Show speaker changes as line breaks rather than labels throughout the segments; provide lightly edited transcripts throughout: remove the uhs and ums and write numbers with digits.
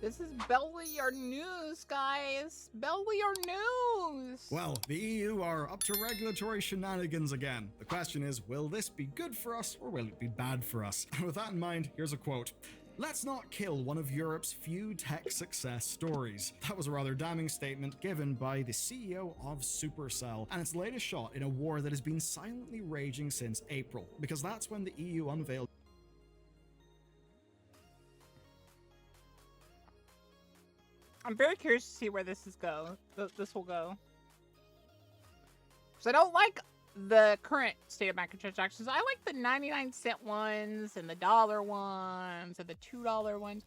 This is Bellular news, guys. Bellular news.
Well, the EU are up to regulatory shenanigans again. The question is, will this be good for us or will it be bad for us? And with that in mind, here's a quote. Let's not kill one of Europe's few tech success stories. That was a rather damning statement given by the CEO of Supercell and its latest shot in a war that has been silently raging since April, because that's when the EU unveiled.
I'm very curious to see where this will go. Because I don't like the current state of microtransactions. I like the 99-cent ones and the $1 ones and the $2 ones.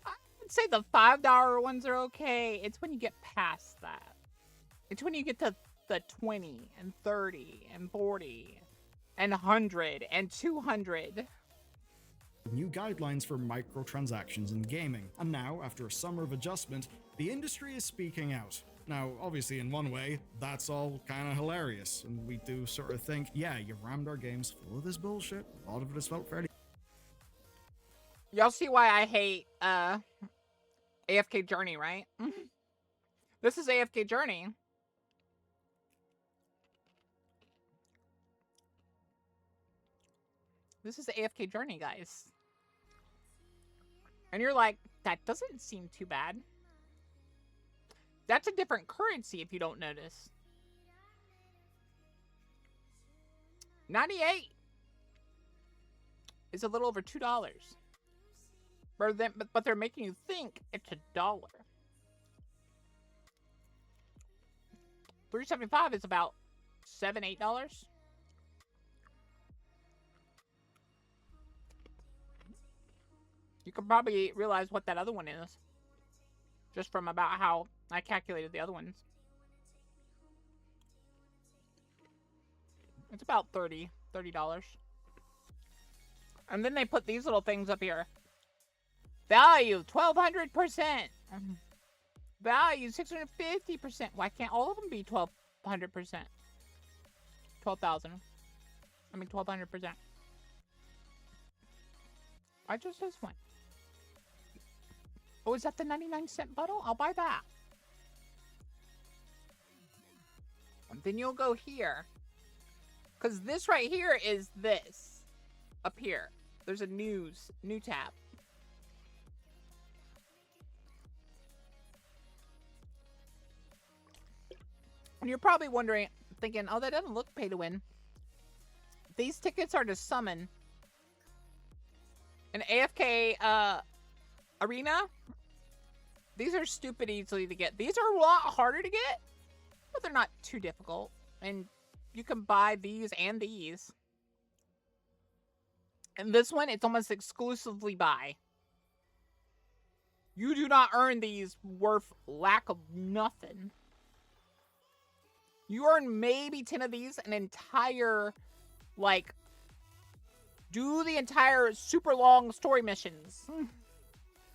I would say the $5 ones are okay. It's when you get past that. It's when you get to the 20 and 30 and 40 and 100 and 200.
New guidelines for microtransactions in gaming. And now, after a summer of adjustment, the industry is speaking out. Now, obviously, in one way, that's all kind of hilarious, and we do sort of think, yeah, you rammed our games full of this bullshit. A lot of it has felt fairly...
Y'all see why I hate AFK Journey, right? This is AFK Journey. This is AFK Journey, guys. And you're like, that doesn't seem too bad. That's a different currency if you don't notice. 98 is a little over $2. But they're making you think it's $1. 375 is about $7, $8. You can probably realize what that other one is just from about how I calculated the other ones. It's about $30. And then they put these little things up here. Value 1,200%. Value 650%. Why can't all of them be 1,200%? 12,000. I mean 1,200%. I just this one. Oh, is that the 99-cent bottle? I'll buy that. And then you'll go here. Because this right here is this. Up here. There's a new tab. And you're probably wondering, thinking, oh, that doesn't look pay to win. These tickets are to summon an AFK arena. These are stupid easily to get. These are a lot harder to get, but they're not too difficult. And you can buy these and these. And this one, it's almost exclusively buy. You do not earn these worth lack of nothing. You earn maybe 10 of these, an entire, like, do the entire super long story missions.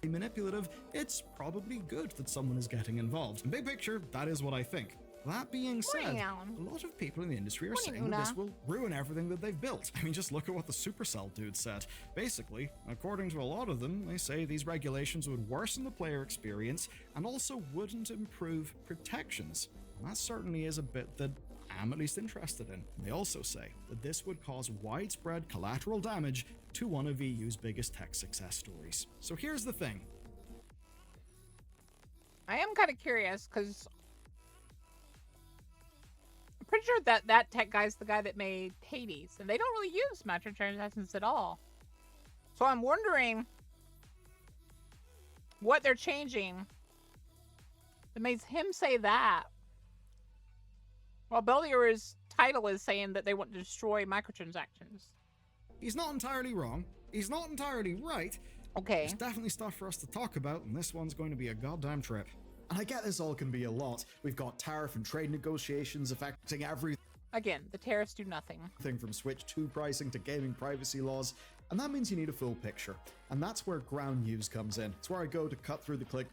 manipulative, it's probably good that someone is getting involved. In big picture, that is what I think. That being said, a lot of people in the industry are saying that this will ruin everything that they've built. I mean, just look at what the Supercell dude said. Basically, according to a lot of them, they say these regulations would worsen the player experience and also wouldn't improve protections. And that certainly is a bit that I'm at least interested in. They also say that this would cause widespread collateral damage to one of EU's biggest tech success stories. So here's the thing.
I am kind of curious because I'm pretty sure that tech guy's the guy that made Hades, and they don't really use microtransactions at all. So I'm wondering what they're changing that makes him say that. Well, Bellular's title is saying that they want to destroy microtransactions.
He's not entirely wrong. He's not entirely right.
Okay.
There's definitely stuff for us to talk about, and this one's going to be a goddamn trip. And I get this all can be a lot. We've got tariff and trade negotiations affecting everything.
Again, the tariffs do nothing.
From Switch 2 pricing to gaming privacy laws, and that means you need a full picture. And that's where ground news comes in. It's where I go to cut through the click.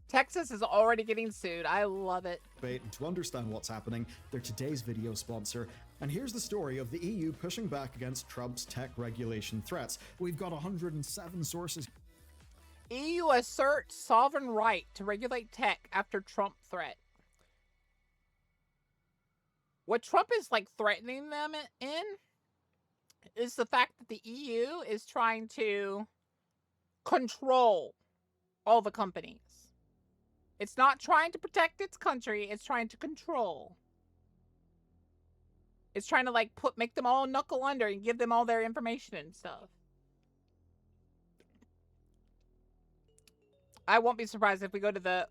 Texas is already getting sued. I love it.
And to understand what's happening, they're today's video sponsor. And here's the story of the EU pushing back against Trump's tech regulation threats. We've got 107 sources.
EU asserts sovereign right to regulate tech after Trump threat. What Trump is like threatening them in is the fact that the EU is trying to control all the companies. It's not trying to protect its country, it's trying to control. It's trying to like make them all knuckle under and give them all their information and stuff. I won't be surprised if we go to the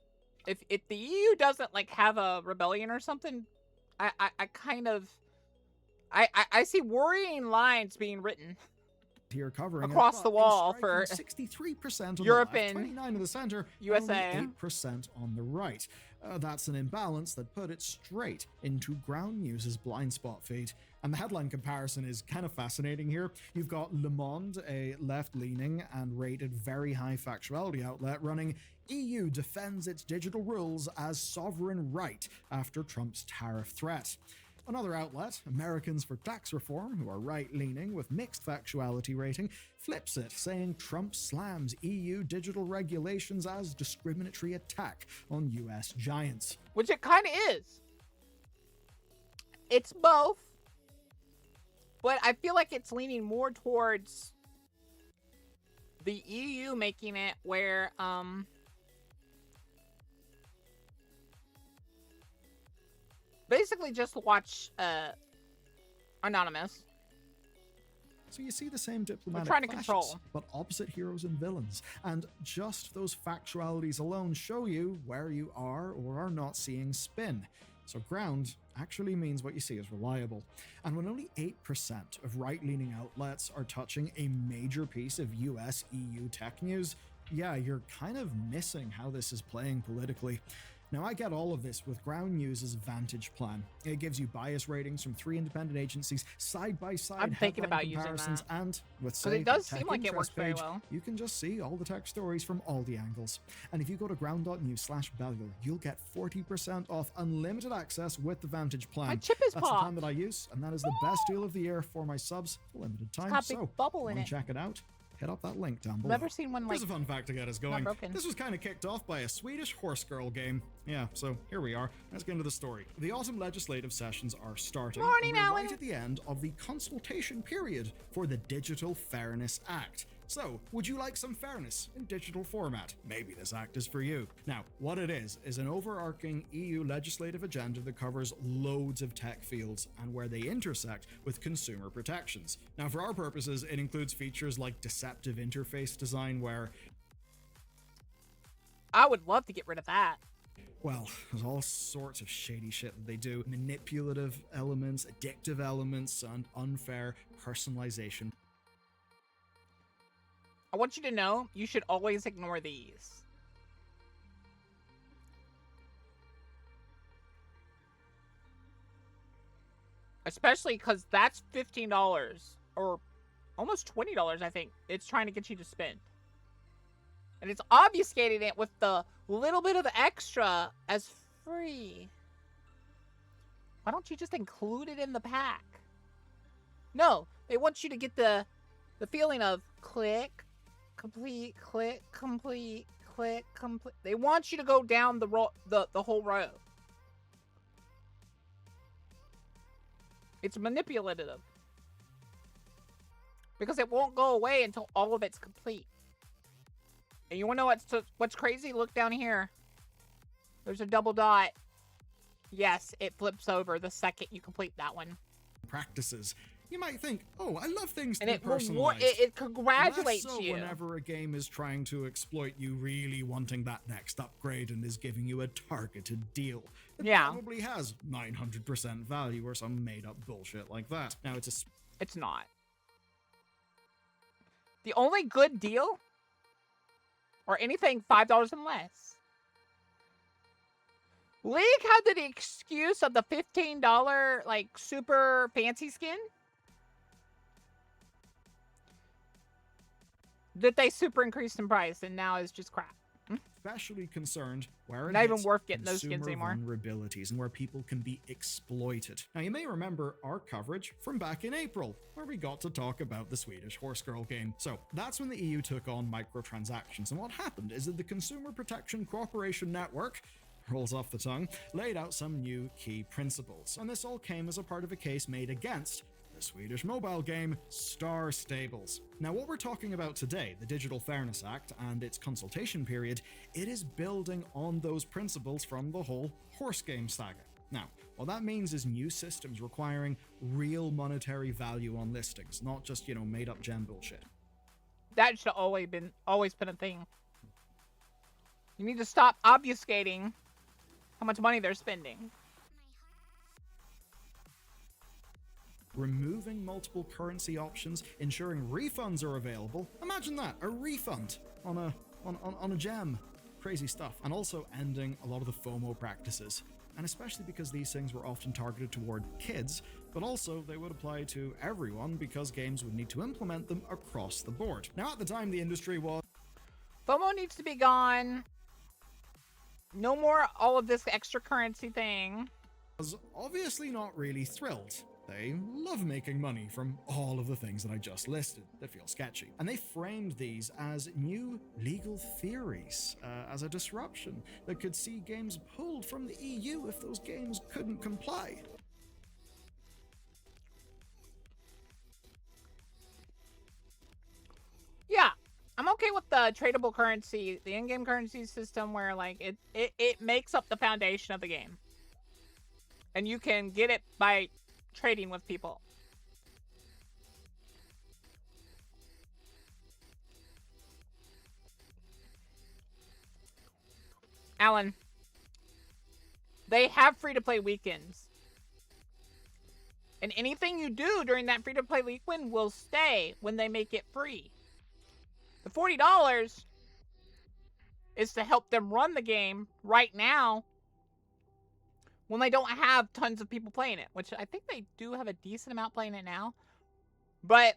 if the EU doesn't like have a rebellion or something. I kind of I see worrying lines being written
here covering
across the wall for
63% on
Europe
the left,
and
29 in the center,
USA.
only 8% on the right. That's an imbalance that put it straight into Ground News's blind spot feed. And the headline comparison is kind of fascinating here. You've got Le Monde, a left-leaning and rated very high factuality outlet, running EU defends its digital rules as sovereign right after Trump's tariff threat. Another outlet, Americans for Tax Reform, who are right-leaning with mixed factuality rating, flips it, saying Trump slams EU digital regulations as discriminatory attack on US giants.
Which it kind of is. It's both. But I feel like it's leaning more towards the EU making it where, basically just watch Anonymous.
So you see the same diplomatic
trying to
clashes,
control,
but opposite heroes and villains. And just those factualities alone show you where you are or are not seeing spin. So ground actually means what you see is reliable. And when only 8% of right-leaning outlets are touching a major piece of US-EU tech news, yeah, you're kind of missing how this is playing politically. Now, I get all of this with Ground News's Vantage plan. It gives you bias ratings from 3 independent agencies, side-by-side
I'm thinking about
comparisons,
using that.
And with say,
it does
the
seem
tech
like it works
interest
very
page,
well.
you can just see all the tech stories from all the angles. And if you go to ground.news/Bellular, you'll get 40% off unlimited access with the Vantage plan.
My chip is
That's the
popped.
plan that I use, and that is the best deal of the year for my subs for limited time.
Got a big
So,
bubble in
wanna
it.
check it out? Hit up that link down below.
Never seen one like
Here's a fun fact to get us going.
broken.
This was kind of kicked off by a Swedish horse girl game. Yeah, so here we are. Let's get into the story. The autumn legislative sessions are starting.
Morning,
and we're
Alan.
right at the end of the consultation period for the Digital Fairness Act. So, would you like some fairness in digital format? Maybe this act is for you. Now, what it is an overarching EU legislative agenda that covers loads of tech fields and where they intersect with consumer protections. Now, for our purposes, it includes features like deceptive interface design where,
I would love to get rid of that.
well, there's all sorts of shady shit that they do. Manipulative elements, addictive elements, and unfair personalization.
I want you to know you should always ignore these. Especially because that's $15 or almost $20, I think, it's trying to get you to spend. And it's obfuscating it with the little bit of extra as free. Why don't you just include it in the pack? No, they want you to get the feeling of click, complete, click, complete, click, complete. They want you to go down the whole row. It's manipulative. Because it won't go away until all of it's complete. And you want to know what's crazy? Look down here. There's a double dot. Yes, it flips over the second you complete that one.
Practices. You might think, oh, I love things to
And
be personalized.
it congratulates
Less so
you.
whenever a game is trying to exploit you really wanting that next upgrade and is giving you a targeted deal. It probably has 900% value or some made-up bullshit like that. Now,
It's not. The only good deal, or anything $5 and less. League had the excuse of the $15 like super fancy skin that they super increased in price and now is just crap.
especially concerned where it
not even
hits
worth getting those skins
consumer
anymore.
vulnerabilities and where people can be exploited. Now, you may remember our coverage from back in April, where we got to talk about the Swedish horse girl game. So that's when the EU took on microtransactions, and what happened is that the Consumer Protection Cooperation Network, rolls off the tongue, laid out some new key principles, and this all came as a part of a case made against the Swedish mobile game Star Stables. Now, what we're talking about today, the Digital Fairness Act and its consultation period, it is building on those principles from the whole horse game saga. Now, what that means is new systems requiring real monetary value on listings, not just, made up gem bullshit.
That should always been a thing. You need to stop obfuscating how much money they're spending.
Removing multiple currency options, ensuring refunds are available. Imagine that, a refund on a gem. Crazy stuff. And also ending a lot of the FOMO practices. And especially because these things were often targeted toward kids, but also they would apply to everyone because games would need to implement them across the board. Now, at the time, the industry was...
FOMO needs to be gone. No more all of this extra currency thing.
Was obviously not really thrilled. They love making money from all of the things that I just listed that feel sketchy. And they framed these as new legal theories, as a disruption that could see games pulled from the EU if those games couldn't comply.
Yeah, I'm okay with the tradable currency, the in-game currency system where like it makes up the foundation of the game. And you can get it by trading with people. Alan, they have free-to-play weekends. And anything you do during that free-to-play weekend will stay when they make it free. The $40 is to help them run the game right now when they don't have tons of people playing it, which I think they do have a decent amount playing it now. But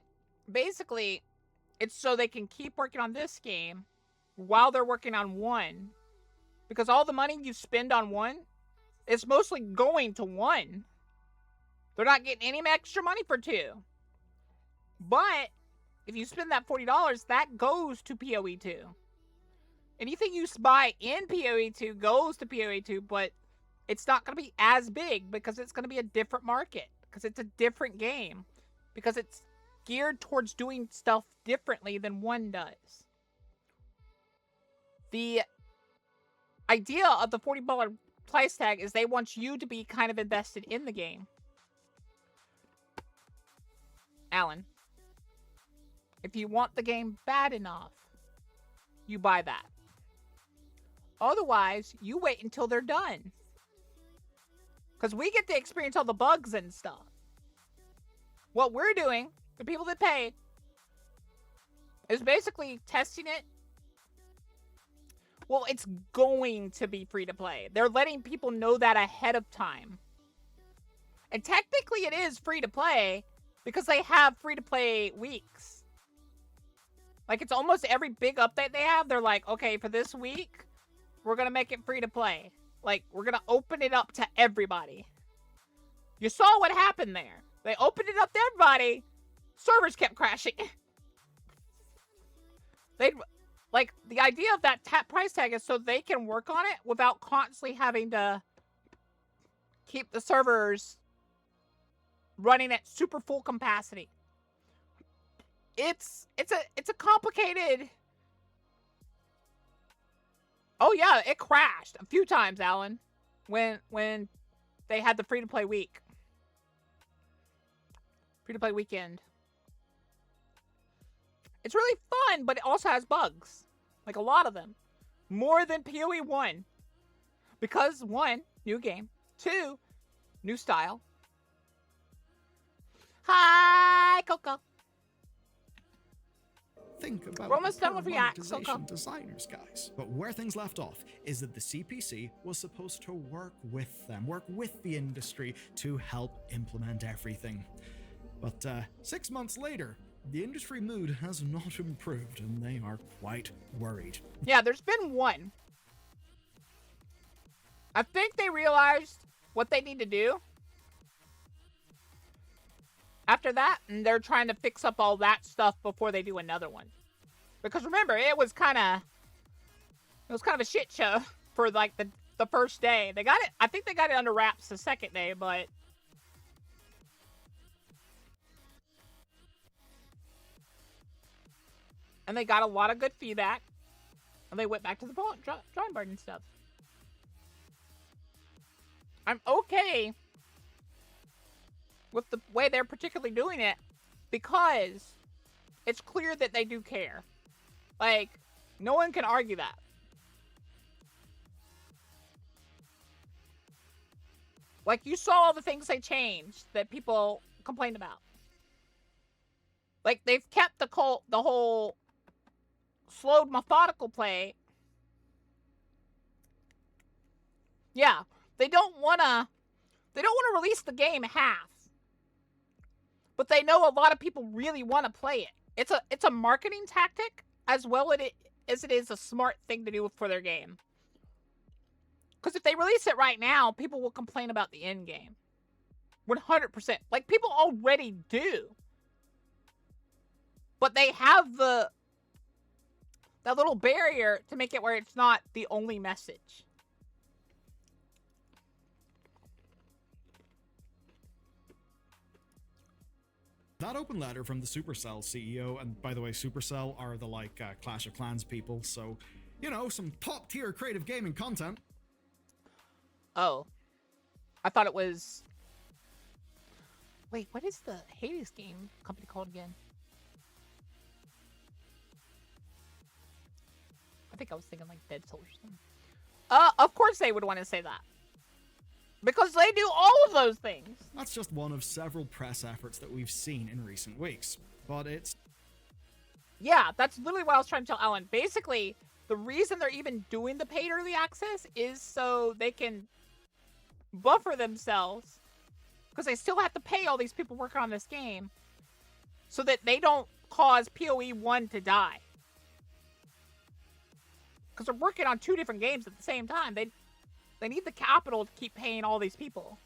basically, it's so they can keep working on this game while they're working on one. Because all the money you spend on one, it's mostly going to one. They're not getting any extra money for two. But if you spend that $40, that goes to PoE2. Anything you buy in PoE2 goes to PoE2, but it's not going to be as big because it's going to be a different market. Because it's a different game. Because it's geared towards doing stuff differently than one does. The idea of the $40 price tag is they want you to be kind of invested in the game. Alan, if you want the game bad enough, you buy that. Otherwise, you wait until they're done. Because we get to experience all the bugs and stuff. What we're doing, the people that pay, is basically testing it. Well, it's going to be free to play. They're letting people know that ahead of time. And technically it is free to play because they have free to play weeks. Like, it's almost every big update they have, they're like, okay, for this week, we're going to make it free to play. Like, we're going to open it up to everybody. You saw what happened there. They opened it up to everybody. Servers kept crashing. Like, the idea of that price tag is so they can work on it without constantly having to keep the servers running at super full capacity. It's a complicated... Oh yeah, it crashed a few times, Alan, when they had the free-to-play week. Free-to-play weekend. It's really fun, but it also has bugs. Like, a lot of them. More than PoE 1. Because, 1, new game. 2, new style. Hi, Coco.
Think about
We're almost done with React,
monetization designers, guys. But where things left off is that the CPC was supposed to work with them, work with the industry to help implement everything. But 6 months later, the industry mood has not improved, and they are quite worried.
Yeah, there's been one. I think they realized what they need to do after that, and they're trying to fix up all that stuff before they do another one. Because remember, it was kind of a shit show for like the first day. They got it. I think they got it under wraps the second day, but and they got a lot of good feedback, and they went back to the drawing board and stuff. I'm okay with the way they're particularly doing it because it's clear that they do care. Like, no one can argue that. Like, you saw all the things they changed that people complained about. Like, they've kept the whole slowed methodical play. Yeah, they don't want to release the game half. But they know a lot of people really want to play it. It's a marketing tactic as well as it is a smart thing to do for their game. Because if they release it right now, people will complain about the end game. 100%. Like, people already do. But they have that little barrier to make it where it's not the only message.
That open letter from the Supercell CEO, and by the way, Supercell are the Clash of Clans people, so, you know, some top tier creative gaming content.
Oh. I thought it was... Wait, what is the Hades game company called again? I think I was thinking like Dead Souls or something. Of course they would want to say that. Because they do all of those things.
That's just one of several press efforts that we've seen in recent weeks. But it's...
Yeah, that's literally what I was trying to tell Alan. Basically, the reason they're even doing the paid early access is so they can buffer themselves. Because they still have to pay all these people working on this game. So that they don't cause PoE 1 to die. Because they're working on 2 different games at the same time. They need the capital to keep paying all these people.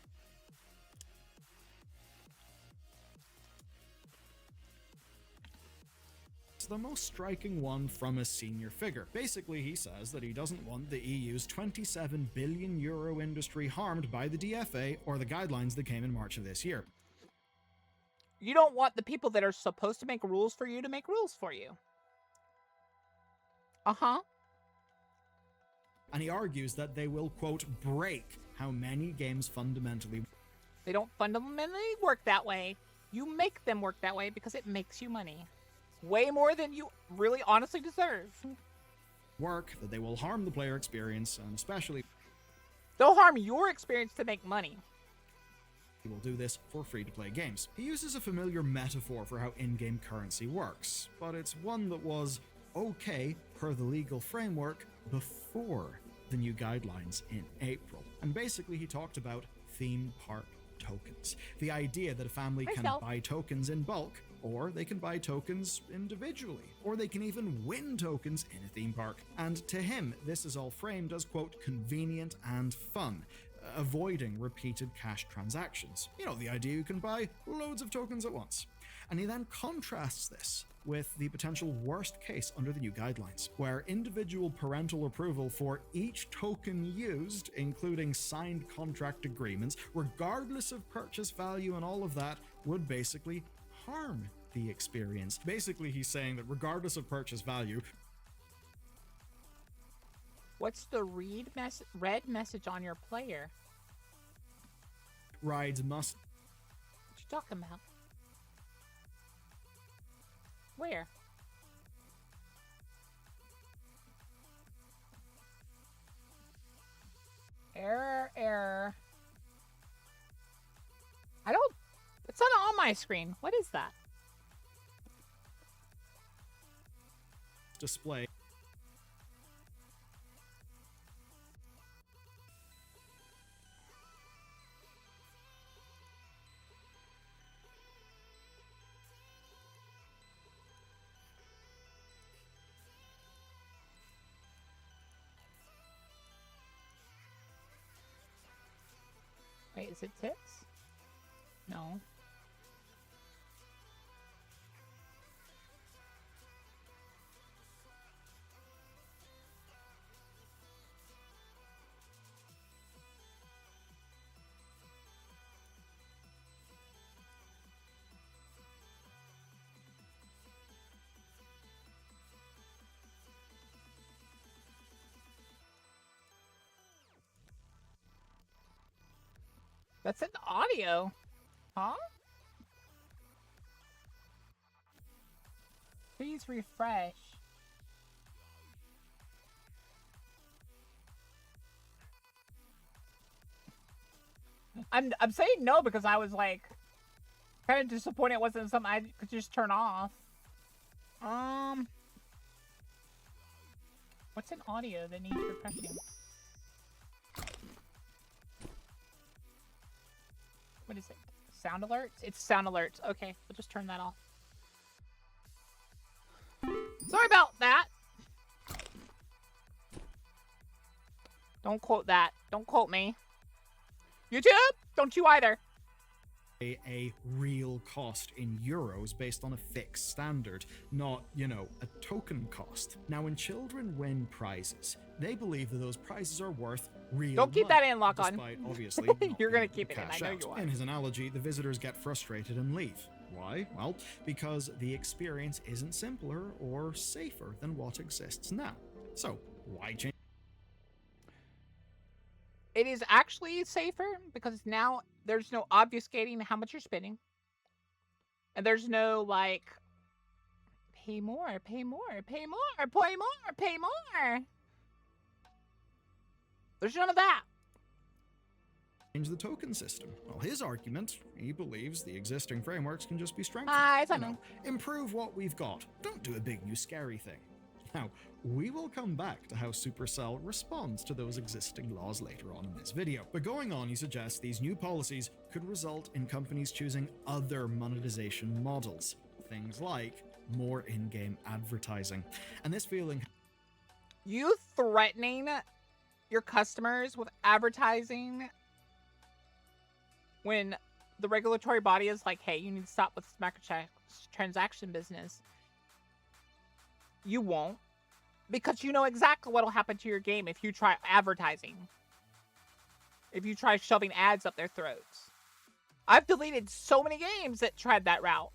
It's the most striking one from a senior figure. Basically, he says that he doesn't want the EU's €27 billion industry harmed by the DFA or the guidelines that came in March of this year.
You don't want the people that are supposed to make rules for you to make rules for you. Uh-huh.
And he argues that they will, quote, break how many games fundamentally...
They don't fundamentally work that way. You make them work that way because it makes you money. Way more than you really honestly deserve.
Work, that they will harm the player experience, and especially...
They'll harm your experience to make money.
He will do this for free-to-play games. He uses a familiar metaphor for how in-game currency works, but it's one that was okay per the legal framework before the new guidelines in April. And basically he talked about theme park tokens. The idea that a family can buy tokens in bulk, or they can buy tokens individually, or they can even win tokens in a theme park. And to him, this is all framed as, quote, convenient and fun, avoiding repeated cash transactions. You know, the idea you can buy loads of tokens at once. And he then contrasts this with the potential worst case under the new guidelines, where individual parental approval for each token used, including signed contract agreements, regardless of purchase value and all of that, would basically harm the experience. Basically, he's saying that regardless of purchase value...
What's the red message on your player?
Rides must...
What you talking about? Where? Error. I don't... It's not on my screen. What is that?
Display.
Is it tits? No. That's in the audio. Huh? Please refresh. I'm saying no because I was like kind of disappointed it wasn't something I could just turn off. What's in audio that needs refreshing? What is it? Sound alerts? It's sound alerts. Okay, we'll just turn that off. Sorry about that. Don't quote that. Don't quote me. YouTube? Don't you either.
A real cost in euros based on a fixed standard, not, you know, a token cost. Now, when children win prizes, they believe that those prizes are worth real
Don't keep
money,
that in, lock on.
despite obviously
You're
not
gonna
being
keep it in.
cash
I know
out.
you are.
In his analogy, the visitors get frustrated and leave. Why? Well, because the experience isn't simpler or safer than what exists now. So, why change?
It is actually safer because now there's no obfuscating how much you're spending. And there's no, like, pay more, pay more, pay more, pay more, pay more. There's none of that.
Change the token system. Well, his argument, he believes the existing frameworks can just be strengthened.
I
You
know.
know, improve what we've got. Don't do a big new scary thing. Now, we will come back to how Supercell responds to those existing laws later on in this video. But going on, he suggests these new policies could result in companies choosing other monetization models. Things like more in-game advertising. And this feeling...
You threatening your customers with advertising when the regulatory body is like, hey, you need to stop with this microtransaction business. You won't, because you know exactly what will happen to your game if you try advertising. If you try shoving ads up their throats. I've deleted so many games that tried that route.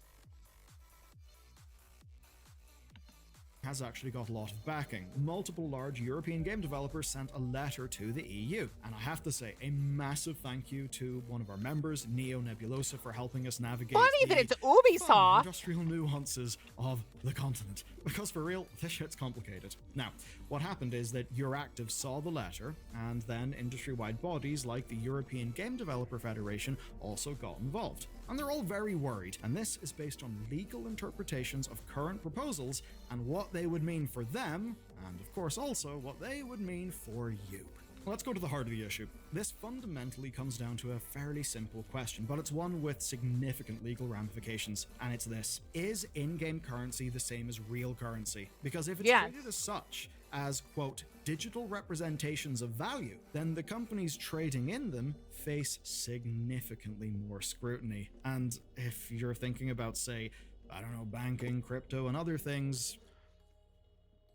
Has actually got a lot of backing. Multiple large European game developers sent a letter to the EU. And I have to say, a massive thank you to one of our members, Neo Nebulosa, for helping us navigate
Funny that it's Ubisoft.
industrial nuances of the continent. Because for real, this shit's complicated. Now, what happened is that Euractiv saw the letter, and then industry-wide bodies like the European Game Developer Federation also got involved. And they're all very worried, and this is based on legal interpretations of current proposals and what they would mean for them, and of course also what they would mean for you. Let's go to the heart of the issue. This fundamentally comes down to a fairly simple question, but it's one with significant legal ramifications, and it's this. Is in-game currency the same as real currency? Because if it's treated as such, as, quote, digital representations of value, then the companies trading in them face significantly more scrutiny. And if you're thinking about, say, I don't know, banking, crypto, and other things...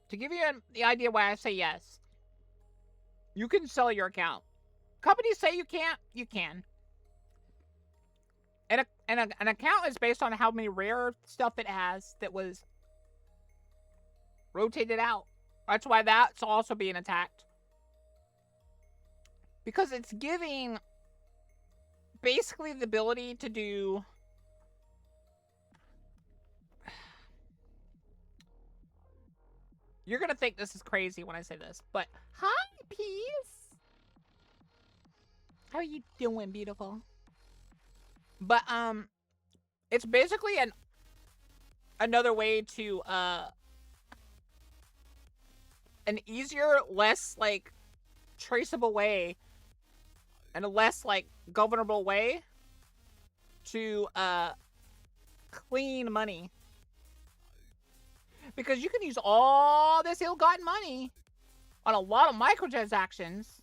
To give you the idea why I say yes, you can sell your account. Companies say you can't, you can. And an account is based on how many rare stuff it has that was rotated out. That's why that's also being attacked. Because it's giving basically the ability to do... You're gonna think this is crazy when I say this, but hi, Peace. How are you doing, beautiful? But it's basically another way to an easier, less like traceable way, and a less like governable way to clean money. Because you can use all this ill-gotten money on a lot of microtransactions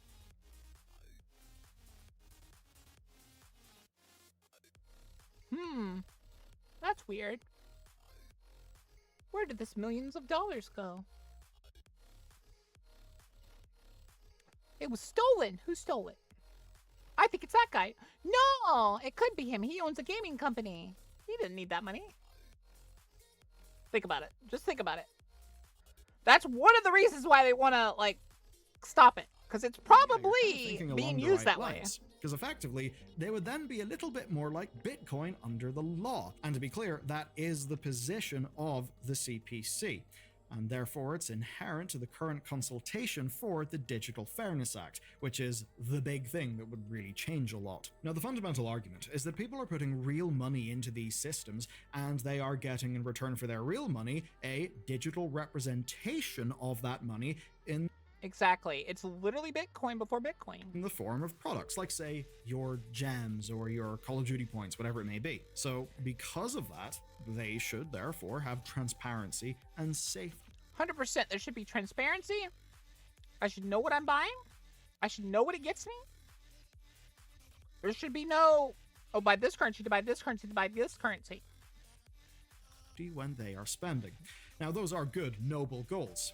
That's weird. Where did this millions of dollars go? It was stolen. Who stole it? I think it's that guy. No, it could be him. He owns a gaming company. He didn't need that money. Think about it. Just think about it. That's one of the reasons why they want to, like, stop it. Because it's probably being used that way.
Because effectively, they would then be a little bit more like Bitcoin under the law. And to be clear, that is the position of the CPC. And therefore, it's inherent to the current consultation for the Digital Fairness Act, which is the big thing that would really change a lot. Now, the fundamental argument is that people are putting real money into these systems, and they are getting in return for their real money a digital representation of that money in
Exactly. It's literally Bitcoin before Bitcoin.
In the form of products like, say, your gems or your Call of Duty points, whatever it may be. So because of that, they should therefore have transparency and safety.
100%. There should be transparency. I should know what I'm buying. I should know what it gets me. There should be no, oh, buy this currency to buy this currency to buy this currency.
When they are spending. Now, those are good, noble goals.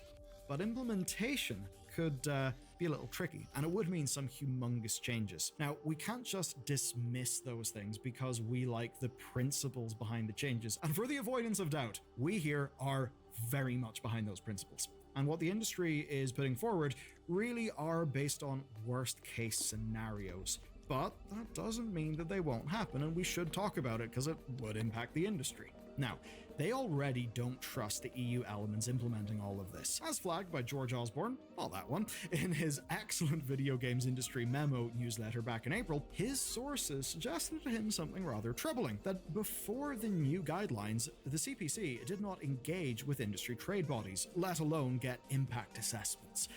But implementation could be a little tricky, and it would mean some humongous changes. Now, we can't just dismiss those things because we like the principles behind the changes. And for the avoidance of doubt, we here are very much behind those principles. And what the industry is putting forward really are based on worst-case scenarios. But that doesn't mean that they won't happen, and we should talk about it because it would impact the industry. Now, they already don't trust the EU elements implementing all of this, as flagged by George Osborne, well, that one, in his excellent video games industry memo newsletter back in April. His sources suggested to him something rather troubling, that before the new guidelines, the CPC did not engage with industry trade bodies, let alone get impact assessments.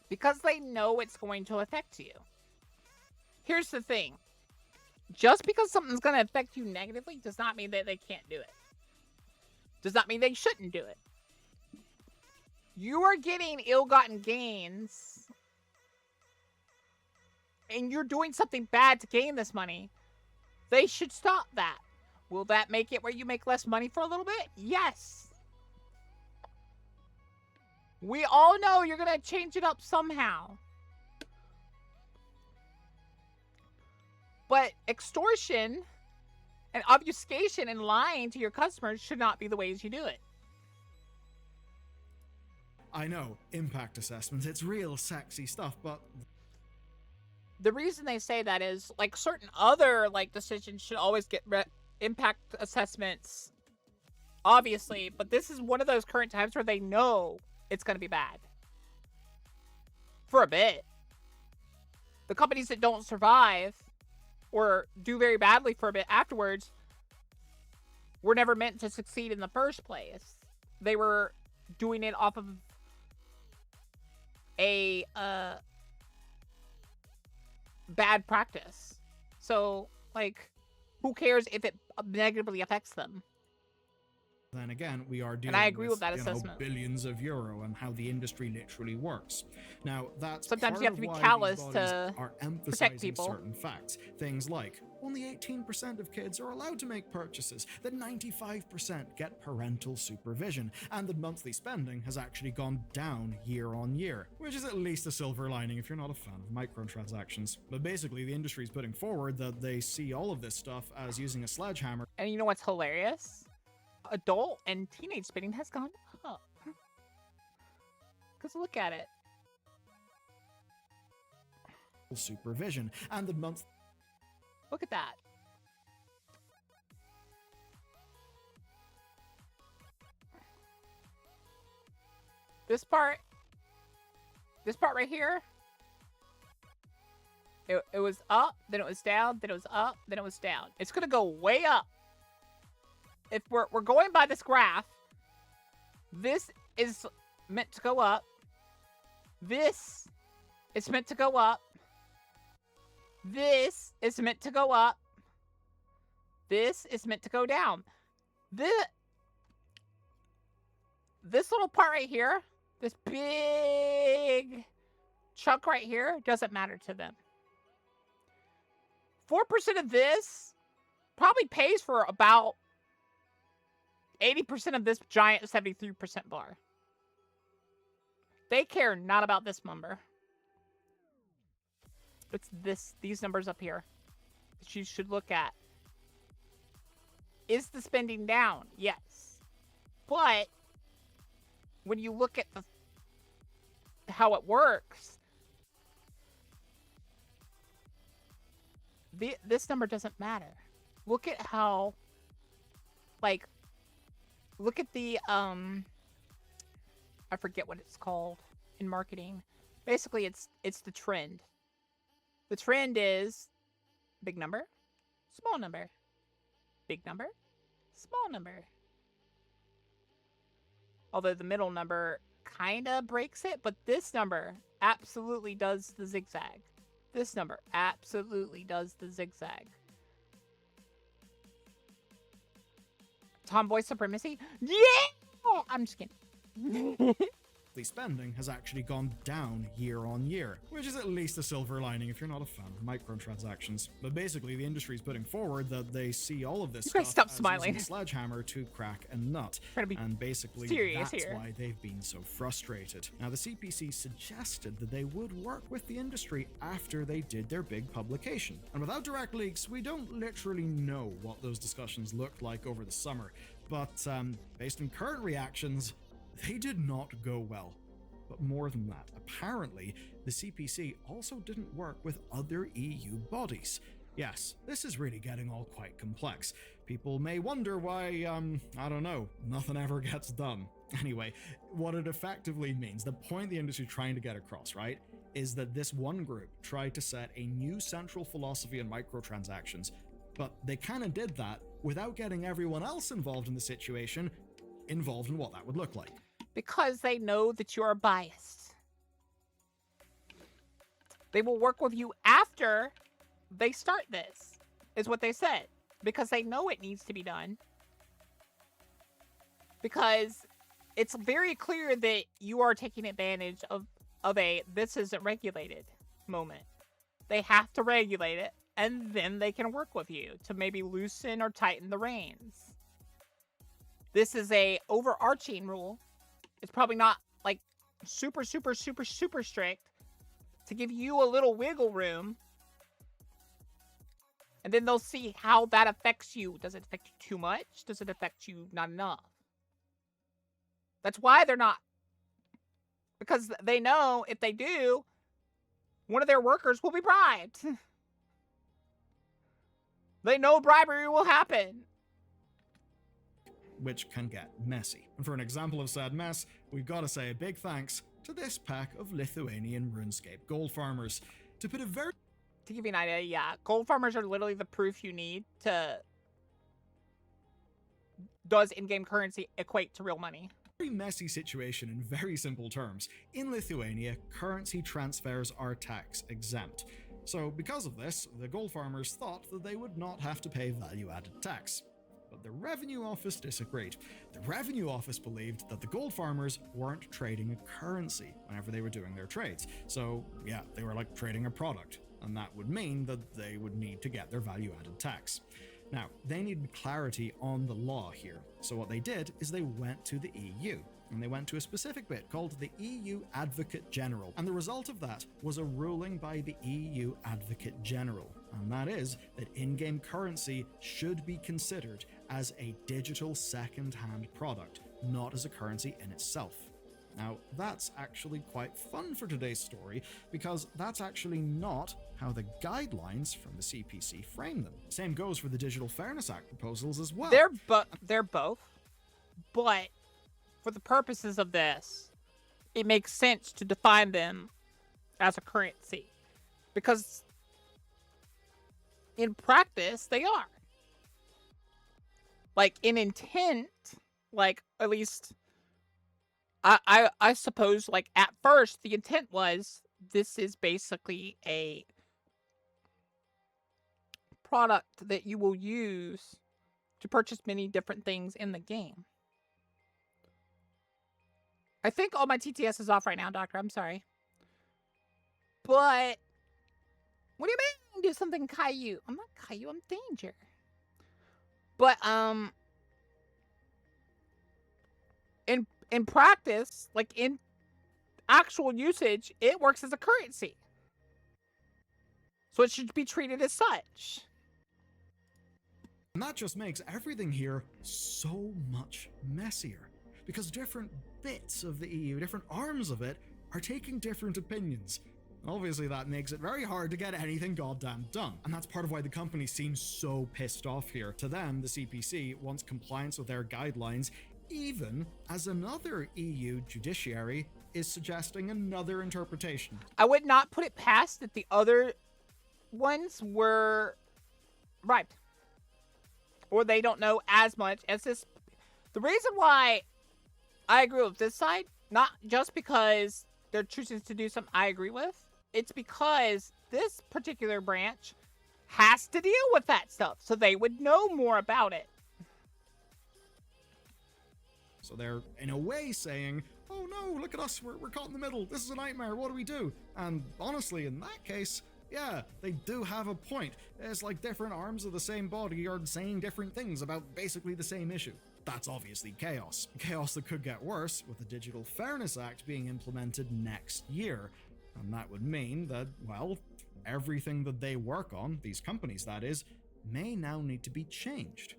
Because they know it's going to affect you. Here's the thing. Just because something's going to affect you negatively does not mean that they can't do it. Does not mean they shouldn't do it. You are getting ill-gotten gains, and you're doing something bad to gain this money. They should stop that. Will that make it where you make less money for a little bit? Yes. We all know you're going to change it up somehow. But extortion and obfuscation and lying to your customers should not be the ways you do it.
I know, impact assessments, it's real sexy stuff, but
the reason they say that is, like, certain other, like, decisions should always get impact assessments, obviously, but this is one of those current times where they know it's going to be bad. For a bit. The companies that don't survive or do very badly for a bit afterwards were never meant to succeed in the first place. They were doing it off of a bad practice. So, like, who cares if it negatively affects them?
Then again, we are dealing
and I agree with that
you
assessment.
know, billions of euro and how the industry literally works. Now, that's
sometimes
part
you have to be
of why
callous
these
to
are emphasizing
protect people.
certain facts. Things like only 18% of kids are allowed to make purchases, that 95% get parental supervision, and that monthly spending has actually gone down year on year, which is at least a silver lining if you're not a fan of microtransactions. But basically, the industry is putting forward that they see all of this stuff as using a sledgehammer.
And you know what's hilarious? Adult and teenage spending has gone up. Because look at it.
Supervision, and the month.
Look at that. This part right here, it was up, then it was down, then it was up, then it was down. It's gonna go way up. If we're going by this graph, this is meant to go up. This is meant to go up. This is meant to go up. This is meant to go down. This little part right here, this big chunk right here, doesn't matter to them. 4% of this probably pays for about 80% of this giant 73% bar. They care not about this number. It's these numbers up here that you should look at. Is the spending down? Yes. But when you look at how it works, this number doesn't matter. Look at how, like, look at the, I forget what it's called in marketing. Basically, it's the trend. The trend is big number, small number, big number, small number. Although the middle number kind of breaks it, but this number absolutely does the zigzag. This number absolutely does the zigzag. Tomboy supremacy? Yeah! I'm just kidding.
The spending has actually gone down year on year, which is at least a silver lining if you're not a fan of microtransactions. But basically, the industry is putting forward that they see all of this stuff
stop
as
smiling.
using a sledgehammer to crack a nut, and basically that's why they've been so frustrated. Now, the CPC suggested that they would work with the industry after they did their big publication, and without direct leaks, we don't literally know what those discussions looked like over the summer. But based on current reactions, they did not go well. But more than that, apparently, the CPC also didn't work with other EU bodies. Yes, this is really getting all quite complex. People may wonder why, I don't know, nothing ever gets done. Anyway, what it effectively means, the point the industry is trying to get across, right, is that this one group tried to set a new central philosophy in microtransactions, but they kind of did that without getting everyone else involved in the situation involved in what that would look like.
Because they know that you are biased. They will work with you after they start this, is what they said. Because they know it needs to be done. Because it's very clear that you are taking advantage of a this isn't regulated moment. They have to regulate it, and then they can work with you to maybe loosen or tighten the reins. This is a overarching rule. It's probably not like super strict to give you a little wiggle room. And then they'll see how that affects you. Does it affect you too much? Does it affect you not enough? That's why they're not. Because they know if they do, one of their workers will be bribed. They know bribery will happen.
Which can get messy. And for an example of said mess, we've got to say a big thanks to this pack of Lithuanian RuneScape gold farmers. To give
you an idea, yeah, gold farmers are literally the proof you need to... Does in-game currency equate to real money?
Very messy situation in very simple terms. In Lithuania, currency transfers are tax exempt. So because of this, the gold farmers thought that they would not have to pay value-added tax. But the Revenue Office disagreed. The Revenue Office believed that the gold farmers weren't trading a currency whenever they were doing their trades. So yeah, they were like trading a product, and that would mean that they would need to get their value-added tax. Now, they needed clarity on the law here. So what they did is they went to the EU, and they went to a specific bit called the EU Advocate General. And the result of that was a ruling by the EU Advocate General. And that is that in-game currency should be considered as a digital second-hand product, not as a currency in itself. Now, that's actually quite fun for today's story, because that's actually not how the guidelines from the CPC frame them. Same goes for the Digital Fairness Act proposals as well.
They're both, but for the purposes of this, it makes sense to define them as a currency, because in practice, they are. Like, in intent, like, at least... I suppose, like, at first, the intent was, this is basically a product that you will use to purchase many different things in the game. I think all my TTS is off right now, Doctor. I'm sorry. But, what do you mean do something Caillou? I'm not Caillou, I'm Danger. But in practice, like in actual usage, it works as a currency. So it should be treated as such.
And that just makes everything here so much messier, because different bits of the EU, different arms of it, are taking different opinions. Obviously, that makes it very hard to get anything goddamn done. And that's part of why the company seems so pissed off here. To them, the CPC wants compliance with their guidelines, even as another EU judiciary is suggesting another interpretation.
I would not put it past that the other ones were right. Or they don't know as much as this. The reason why I agree with this side, not just because they're choosing to do something I agree with, it's because this particular branch has to deal with that stuff, so they would know more about it.
So they're, in a way, saying, oh no, look at us, we're caught in the middle, this is a nightmare, what do we do? And honestly, in that case, yeah, they do have a point. It's like different arms of the same body are saying different things about basically the same issue. That's obviously chaos. Chaos that could get worse with the Digital Fairness Act being implemented next year. And that would mean that, well, everything that they work on, these companies that is, may now need to be changed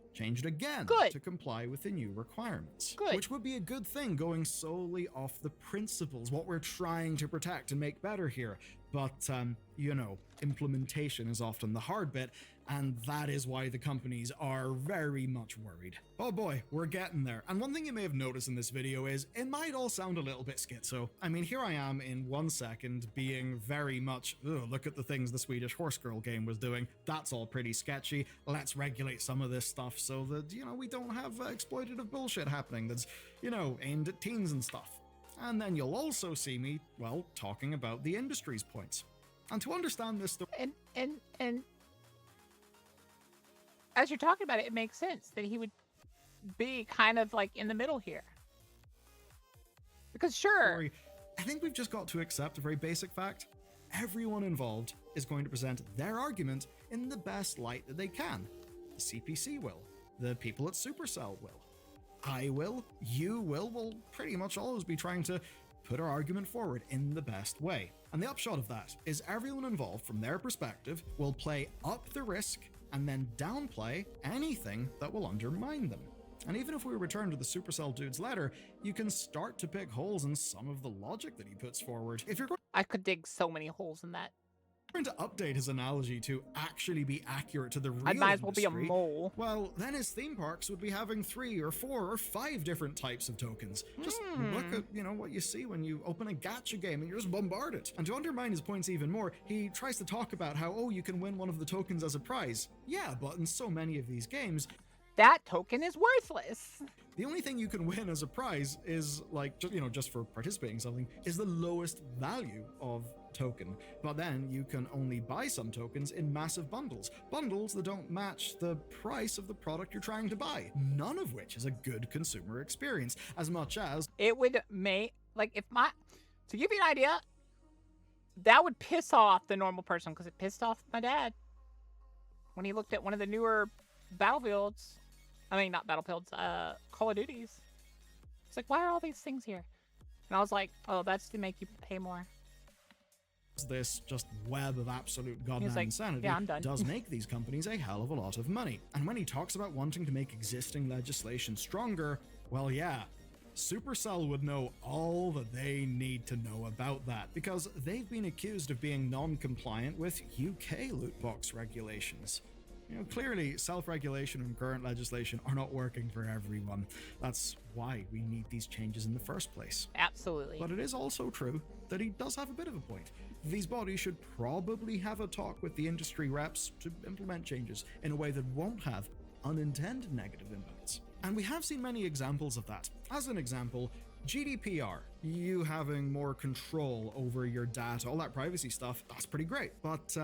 again to comply with the new requirements. Which would be a good thing, going solely off the principles, what we're trying to protect and make better here. But, you know, implementation is often the hard bit, and that is why the companies are very much worried. Oh boy, we're getting there. And one thing you may have noticed in this video is it might all sound a little bit schizo. I mean, here I am in 1 second being very much, look at the things the Swedish Horse Girl game was doing. That's all pretty sketchy. Let's regulate some of this stuff so that, you know, we don't have exploitative bullshit happening that's, you know, aimed at teens and stuff. And then you'll also see me, well, talking about the industry's points. And to understand this...
And as you're talking about it, it makes sense that he would be kind of like in the middle here. Because sure...
I think we've just got to accept a very basic fact. Everyone involved is going to present their argument in the best light that they can. The CPC will. The people at Supercell will. I will, you will, we'll pretty much always be trying to put our argument forward in the best way. And the upshot of that is everyone involved from their perspective will play up the risk and then downplay anything that will undermine them. And even if we return to the Supercell dude's letter, you can start to pick holes in some of the logic that he puts forward. If you're going
I could dig so many holes in that.
To update his analogy to actually be accurate to the real
I might as well
industry,
be a mole.
Well, then his theme parks would be having 3 or 4 or 5 different types of tokens. Just look at, you know, what you see when you open a gacha game and you're just bombarded. And to undermine his points even more, he tries to talk about how, oh, you can win one of the tokens as a prize. Yeah, but in so many of these games,
that token is worthless.
The only thing you can win as a prize is, like, you know, just for participating in something, is the lowest value of token. But then you can only buy some tokens in massive bundles. Bundles that don't match the price of the product you're trying to buy. None of which is a good consumer experience, as much as...
It would make, like, if my... To give you an idea, that would piss off the normal person, because it pissed off my dad when he looked at one of the newer Battlefields. I mean, not Battlefields, Call of Duties. It's like, why are all these things here? And I was like, oh, that's to make you pay more.
This just web of absolute goddamn insanity
yeah, I'm done.
does make these companies a hell of a lot of money. And when he talks about wanting to make existing legislation stronger, well, yeah, Supercell would know all that they need to know about that, because they've been accused of being non-compliant with UK loot box regulations. You know, clearly self-regulation and current legislation are not working for everyone. That's why we need these changes in the first place.
Absolutely.
But it is also true that he does have a bit of a point. These bodies should probably have a talk with the industry reps to implement changes in a way that won't have unintended negative impacts. And we have seen many examples of that. As an example, GDPR, you having more control over your data, all that privacy stuff, that's pretty great. But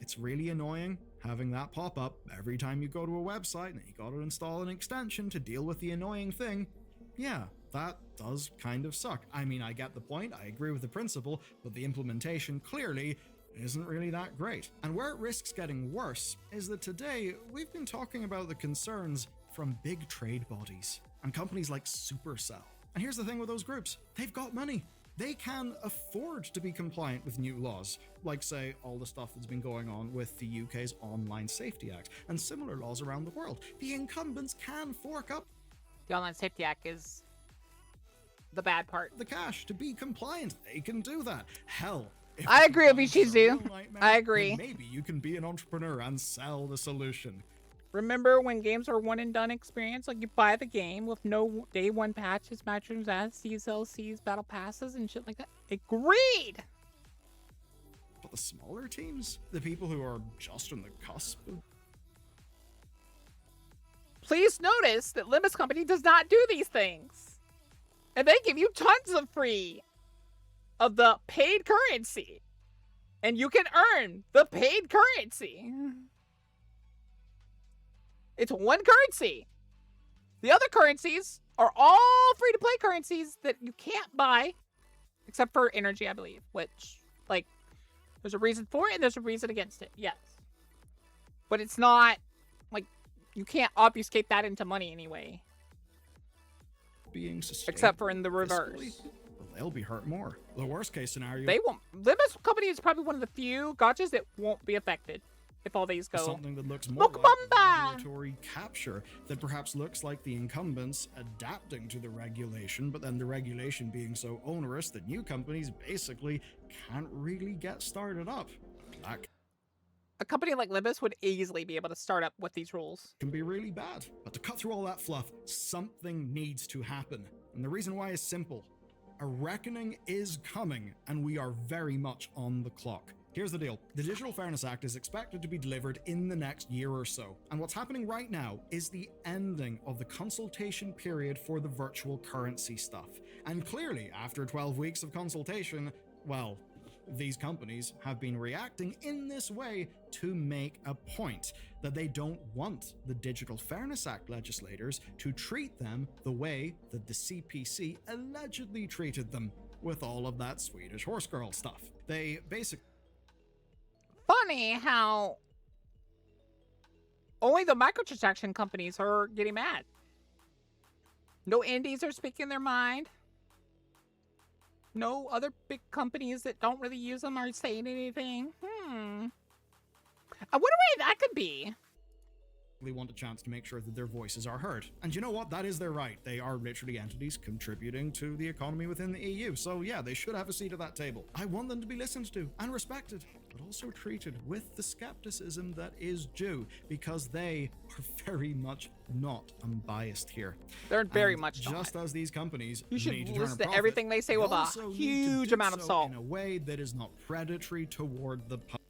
it's really annoying having that pop up every time you go to a website and you got to install an extension to deal with the annoying thing. Yeah, that does kind of suck. I mean, I get the point, I agree with the principle, but the implementation clearly isn't really that great. And where it risks getting worse is that today we've been talking about the concerns from big trade bodies and companies like Supercell. And here's the thing with those groups, they've got money. They can afford to be compliant with new laws, like say all the stuff that's been going on with the UK's Online Safety Act and similar laws around the world. The incumbents can fork up
the Online Safety Act is the bad part.
The cash to be compliant. They can do that. Hell, if
I agree with Ishizu. I agree.
Maybe you can be an entrepreneur and sell the solution.
Remember when games are one and done experience? Like you buy the game with no day one patches, Microtransactions, DLCs, battle passes, and shit like that. Agreed!
But the smaller teams? The people who are just on the cusp of...
Please notice that Limbus Company does not do these things. And they give you tons of free of the paid currency. And you can earn the paid currency. It's one currency. The other currencies are all free-to-play currencies that you can't buy, except for energy, I believe, which, like, there's a reason for it and there's a reason against it, yes. But it's not, like, you can't obfuscate that into money anyway.
Being
except for in the reverse.
Well, they'll be hurt more. The worst case scenario...
They won't. Limbus Company is probably one of the few gotchas that won't be affected. If all these go.
Something that looks more like regulatory capture, that perhaps looks like the incumbents adapting to the regulation, but then the regulation being so onerous that new companies basically can't really get started up.
A company like Limbus would easily be able to start up with these rules.
Can be really bad. But to cut through all that fluff, something needs to happen. And the reason why is simple. A reckoning is coming, and we are very much on the clock. Here's the deal. The Digital Fairness Act is expected to be delivered in the next year or so. And what's happening right now is the ending of the consultation period for the virtual currency stuff. And clearly, after 12 weeks of consultation, well, these companies have been reacting in this way to make a point that they don't want the Digital Fairness Act legislators to treat them the way that the CPC allegedly treated them with all of that Swedish horse girl stuff. They basically...
Funny how only the microtransaction companies are getting mad. No indies are speaking their mind. No other big companies that don't really use them are saying anything. I wonder why that could be.
They want a chance to make sure that their voices are heard. And you know what? That is their right. They are literally entities contributing to the economy within the EU. So yeah, they should have a seat at that table. I want them to be listened to and respected, but also treated with the skepticism that is due, because they are very much not unbiased here.
They're very much not.
Just as these companies
you should
need to
listen
turn a
to everything they say with a huge amount of salt.
In a way that is not predatory toward the public.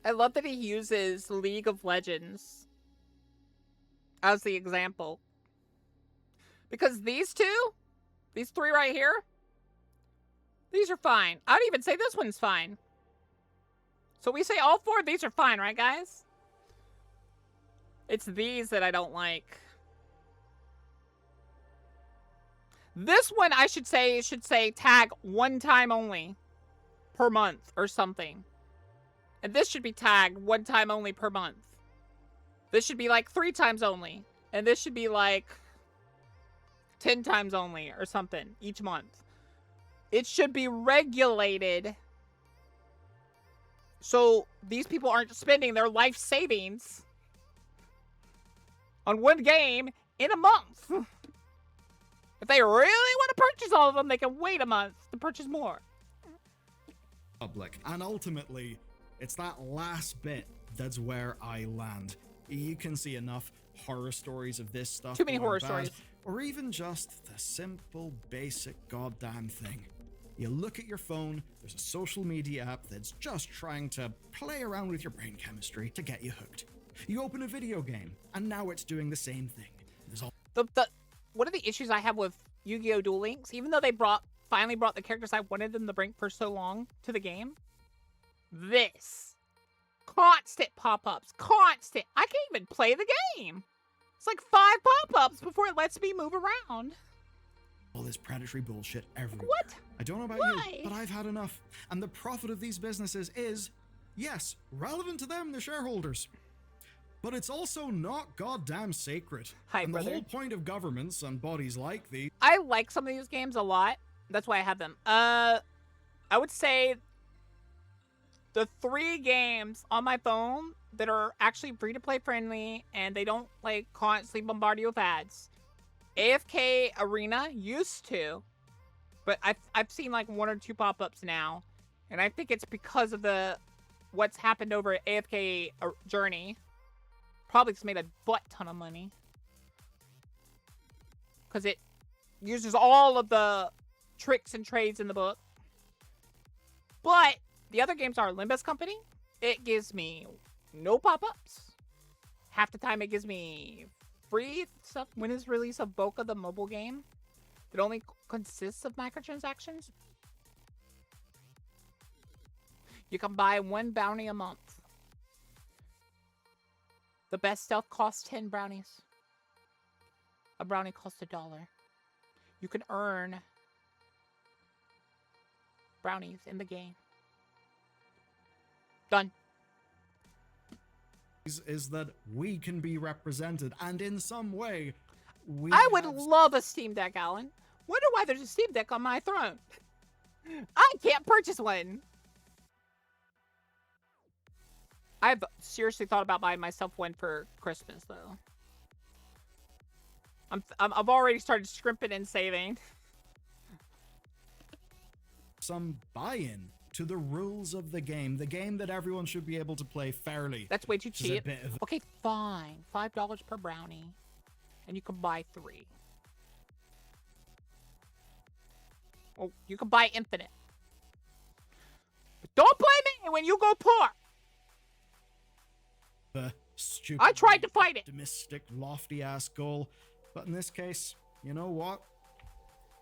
I love that he uses League of Legends as the example. Because these three right here, these are fine. I'd even say this one's fine. So we say all four of these are fine, right, guys? It's these that I don't like. This one, I should say, tag one time only per month or something. And this should be tagged one time only per month. This should be like 3 times only. And this should be like 10 times only or something each month. It should be regulated so these people aren't spending their life savings on one game in a month. If they really want to purchase all of them, they can wait a month to purchase more.
Public. And ultimately, it's that last bit that's where I land. You can see enough horror stories of this stuff.
Too many horror stories.
Or even just the simple, basic goddamn thing. You look at your phone, there's a social media app that's just trying to play around with your brain chemistry to get you hooked. You open a video game, and now it's doing the same thing. There's all
one of the issues I have with Yu-Gi-Oh! Duel Links, even though they finally brought the characters I wanted them to bring for so long to the game, this constant pop-ups, constant. I can't even play the game. It's like 5 pop-ups before it lets me move around.
all this predatory bullshit everywhere.
What?
I don't know about
Why?
you, but I've had enough. And the profit of these businesses is, yes, relevant to them, the shareholders. But it's also not goddamn sacred.
Hi,
and
brother.
the whole point of governments and bodies like these...
I like some of these games a lot. That's why I have them. I would say the 3 games on my phone that are actually free-to-play friendly and they don't like constantly bombard you with ads. AFK Arena used to, but I've seen like 1 or 2 pop-ups now, and I think it's because of what's happened over at AFK Journey. Probably just made a butt ton of money because it uses all of the tricks and trades in the book. But the other games are Limbus Company. It gives me no pop-ups. Half the time it gives me free stuff. When is release of Boca, the mobile game that only consists of microtransactions? You can buy 1 bounty a month. The best stuff costs 10 brownies. A brownie costs $1. You can earn brownies in the game. Done.
Is that we can be represented, and in some way,
I would love a Steam Deck, Alan. Wonder why there's a Steam Deck on my throne. I can't purchase one. I've seriously thought about buying myself one for Christmas, though. I've already started scrimping and saving.
Some buy-in to the rules of the game that everyone should be able to play fairly.
That's way too cheap.
Of...
Okay, fine. $5 per brownie, and you can buy 3. Well, you can buy infinite. But don't blame me when you go poor.
The stupid,
I tried to fight it.
Optimistic, lofty-ass goal. But in this case, you know what?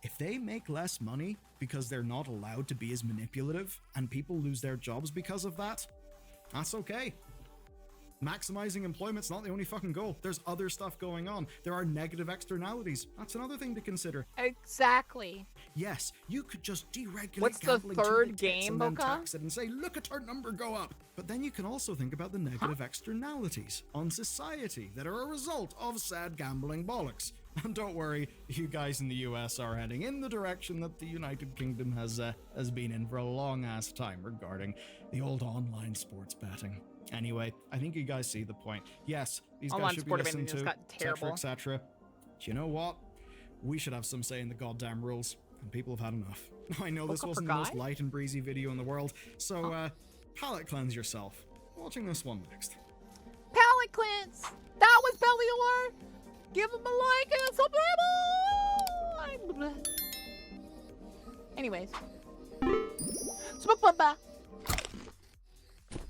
If they make less money because they're not allowed to be as manipulative and people lose their jobs because of that, that's okay. Maximizing employment's not the only fucking goal. There's other stuff going on. There are negative externalities. That's another thing to consider.
Exactly.
Yes, you could just deregulate
What's the
gambling to
third
the tits
game,
and then
Boca?
tax it and say, look at our number go up. But then you can also think about the negative externalities on society that are a result of sad gambling bollocks. And don't worry, you guys in the US are heading in the direction that the United Kingdom has been in for a long ass time regarding the old online sports betting. Anyway, I think you guys see the point. Yes, these guys should be listened to, etc., etc. But you know what? We should have some say in the goddamn rules, and people have had enough. I know this wasn't the most light and breezy video in the world, so palate cleanse yourself. Watching this one next.
Palate cleanse! That was Bellular! Give him a like and a subscribe! Anyways. Smoke Bumba!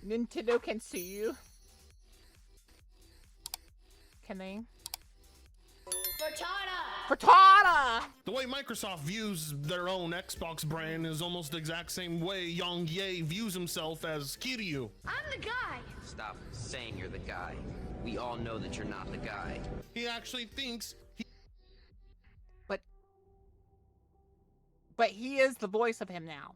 Nintendo can sue you. Can they? Frittata!
The way Microsoft views their own Xbox brand is almost the exact same way Yang Ye views himself as Kiryu.
I'm the guy.
Stop saying you're the guy. We all know that you're not the guy.
He actually thinks
But he is the voice of him now.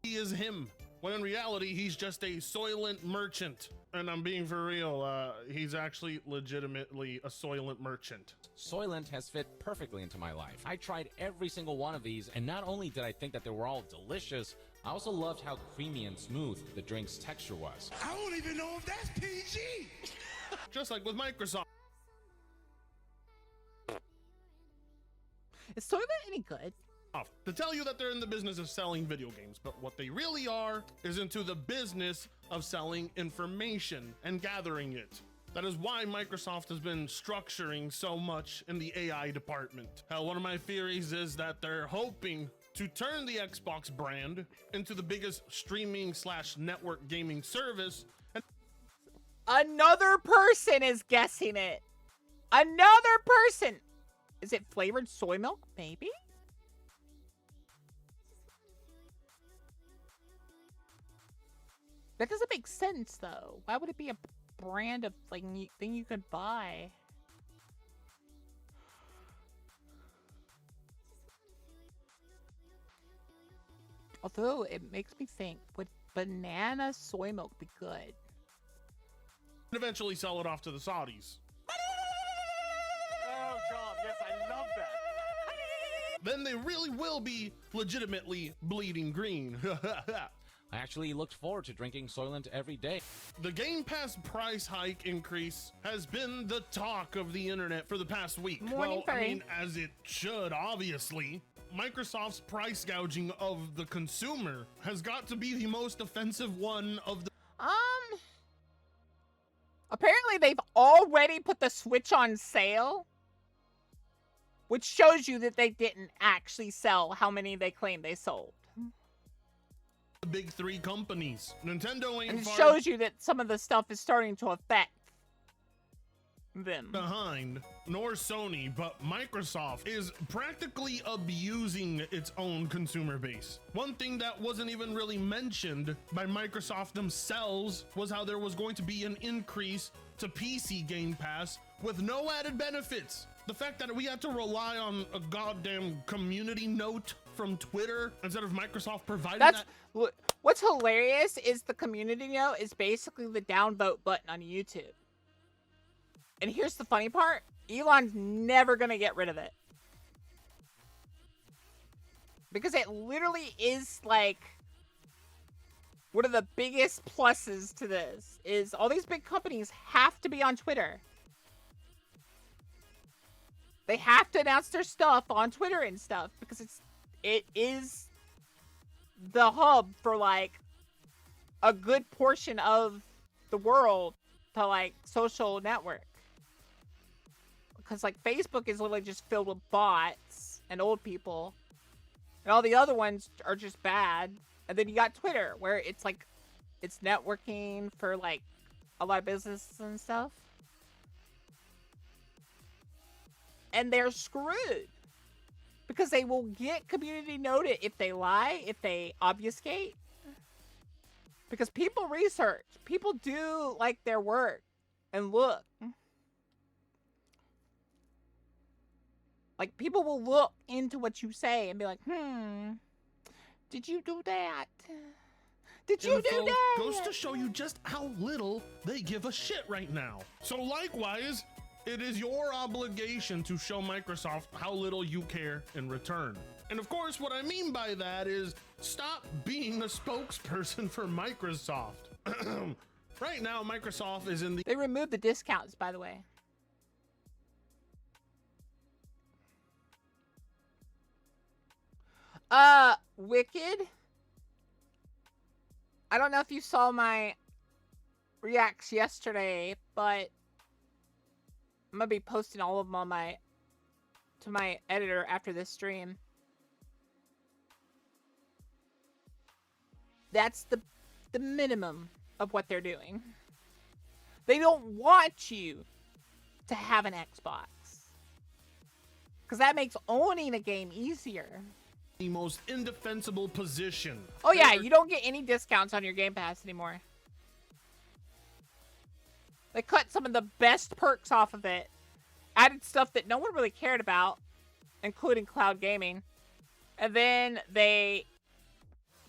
he is him, when in reality he's just a Soylent merchant. And I'm being for real, he's actually legitimately a Soylent merchant.
Soylent has fit perfectly into my life. I tried every single one of these, and not only did I think that they were all delicious, I also loved how creamy and smooth the drink's texture was.
I don't even know if that's PG.
Just like with Microsoft.
Is Soylent any good?
To tell you that they're in the business of selling video games, but what they really are is into the business of selling information and gathering it. That is why Microsoft has been structuring so much in the AI department. Hell, one of my theories is that they're hoping to turn the Xbox brand into the biggest streaming / network gaming service. And
another person is guessing it. Another person. Is it flavored soy milk? Maybe? That doesn't make sense, though. Why would it be a brand of like thing you could buy? Although it makes me think, would banana soy milk be good?
And eventually sell it off to the Saudis.
Oh god, yes, I love that.
Then they really will be legitimately bleeding green.
I actually looked forward to drinking Soylent every day.
The Game Pass price hike increase has been the talk of the internet for the past week.
Morning,
well, I
Payn.
mean, as it should, obviously. Microsoft's price gouging of the consumer has got to be the most offensive one of the
Apparently they've already put the Switch on sale, which shows you that they didn't actually sell how many they claim they sold.
big three companies. Nintendo ain't
And it
far
shows you that some of the stuff is starting to affect them.
behind, nor Sony, but Microsoft is practically abusing its own consumer base. One thing that wasn't even really mentioned by Microsoft themselves was how there was going to be an increase to PC Game Pass with no added benefits. The fact that we had to rely on a goddamn community note from Twitter instead of Microsoft providing
That's
that.
what's hilarious is the community note is basically the downvote button on YouTube. And here's the funny part, Elon's never gonna get rid of it. Because it literally is like one of the biggest pluses to this is all these big companies have to be on Twitter. They have to announce their stuff on Twitter and stuff because it is the hub for like a good portion of the world to like social network. Because like Facebook is literally just filled with bots and old people. And all the other ones are just bad. And then you got Twitter where it's like, it's networking for like a lot of businesses and stuff. And they're screwed. Because they will get community noted if they lie, if they obfuscate. Because people research. People do like their work and look. Like, people will look into what you say and be like, did you do that? Did you do
Info
that?
goes to show you just how little they give a shit right now. So likewise, it is your obligation to show Microsoft how little you care in return. And of course, what I mean by that is stop being a spokesperson for Microsoft. Right now, Microsoft is in the
They removed the discounts, by the way. Wicked. I don't know if you saw my reacts yesterday, but I'm gonna be posting all of them on to my editor after this stream. That's the minimum of what they're doing. They don't want you to have an Xbox. Because that makes owning a game easier.
the most indefensible position.
Oh yeah, you don't get any discounts on your Game Pass anymore. They cut some of the best perks off of it. Added stuff that no one really cared about, including cloud gaming. And then they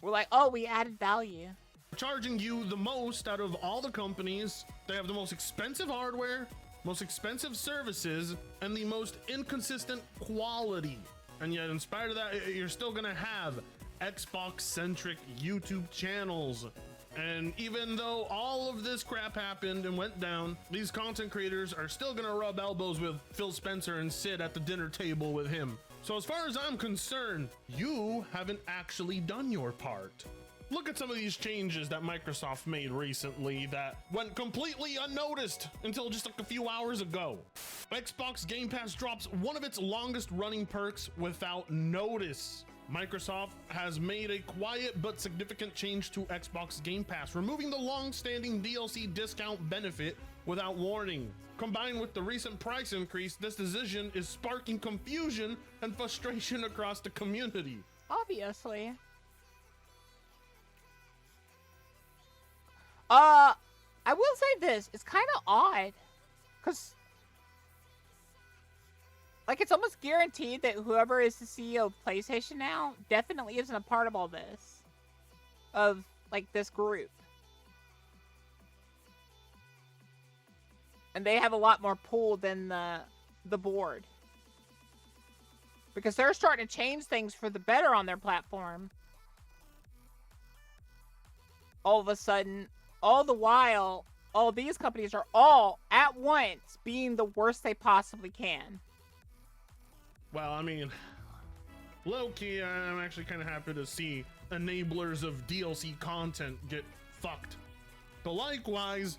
were like, oh, we added value.
Charging you the most out of all the companies. They have the most expensive hardware, most expensive services, and the most inconsistent quality. And yet, in spite of that, you're still gonna have Xbox-centric YouTube channels. And even though all of this crap happened and went down, these content creators are still gonna rub elbows with Phil Spencer and sit at the dinner table with him. So as far as I'm concerned, you haven't actually done your part. Look at some of these changes that Microsoft made recently that went completely unnoticed until just like a few hours ago. Xbox Game Pass drops one of its longest running perks without notice. Microsoft has made a quiet but significant change to Xbox Game Pass, removing the long-standing DLC discount benefit without warning. Combined with the recent price increase, this decision is sparking confusion and frustration across the community.
Obviously. I will say this, it's kind of odd, because, like, it's almost guaranteed that whoever is the CEO of PlayStation now definitely isn't a part of all this. of like this group. And they have a lot more pull than the board. Because they're starting to change things for the better on their platform. All of a sudden, all the while, all these companies are all at once being the worst they possibly can.
Well, I mean, low-key, I'm actually kind of happy to see enablers of DLC content get fucked. But likewise,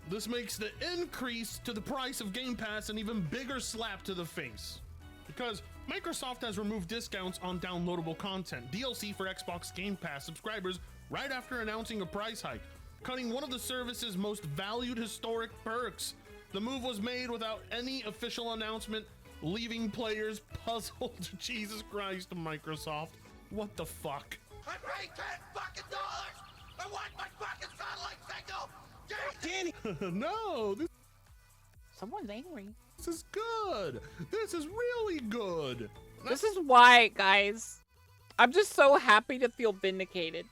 this makes the increase to the price of Game Pass an even bigger slap to the face. Because Microsoft has removed discounts on downloadable content, DLC for Xbox Game Pass subscribers right after announcing a price hike, cutting one of the service's most valued historic perks. The move was made without any official announcement, leaving players puzzled. Jesus Christ, Microsoft. What the fuck?
I paid $10 I want my fucking satellite signal! Danny!
No,
Someone's angry.
this is good. This is really good.
This is why, guys, I'm just so happy to feel vindicated.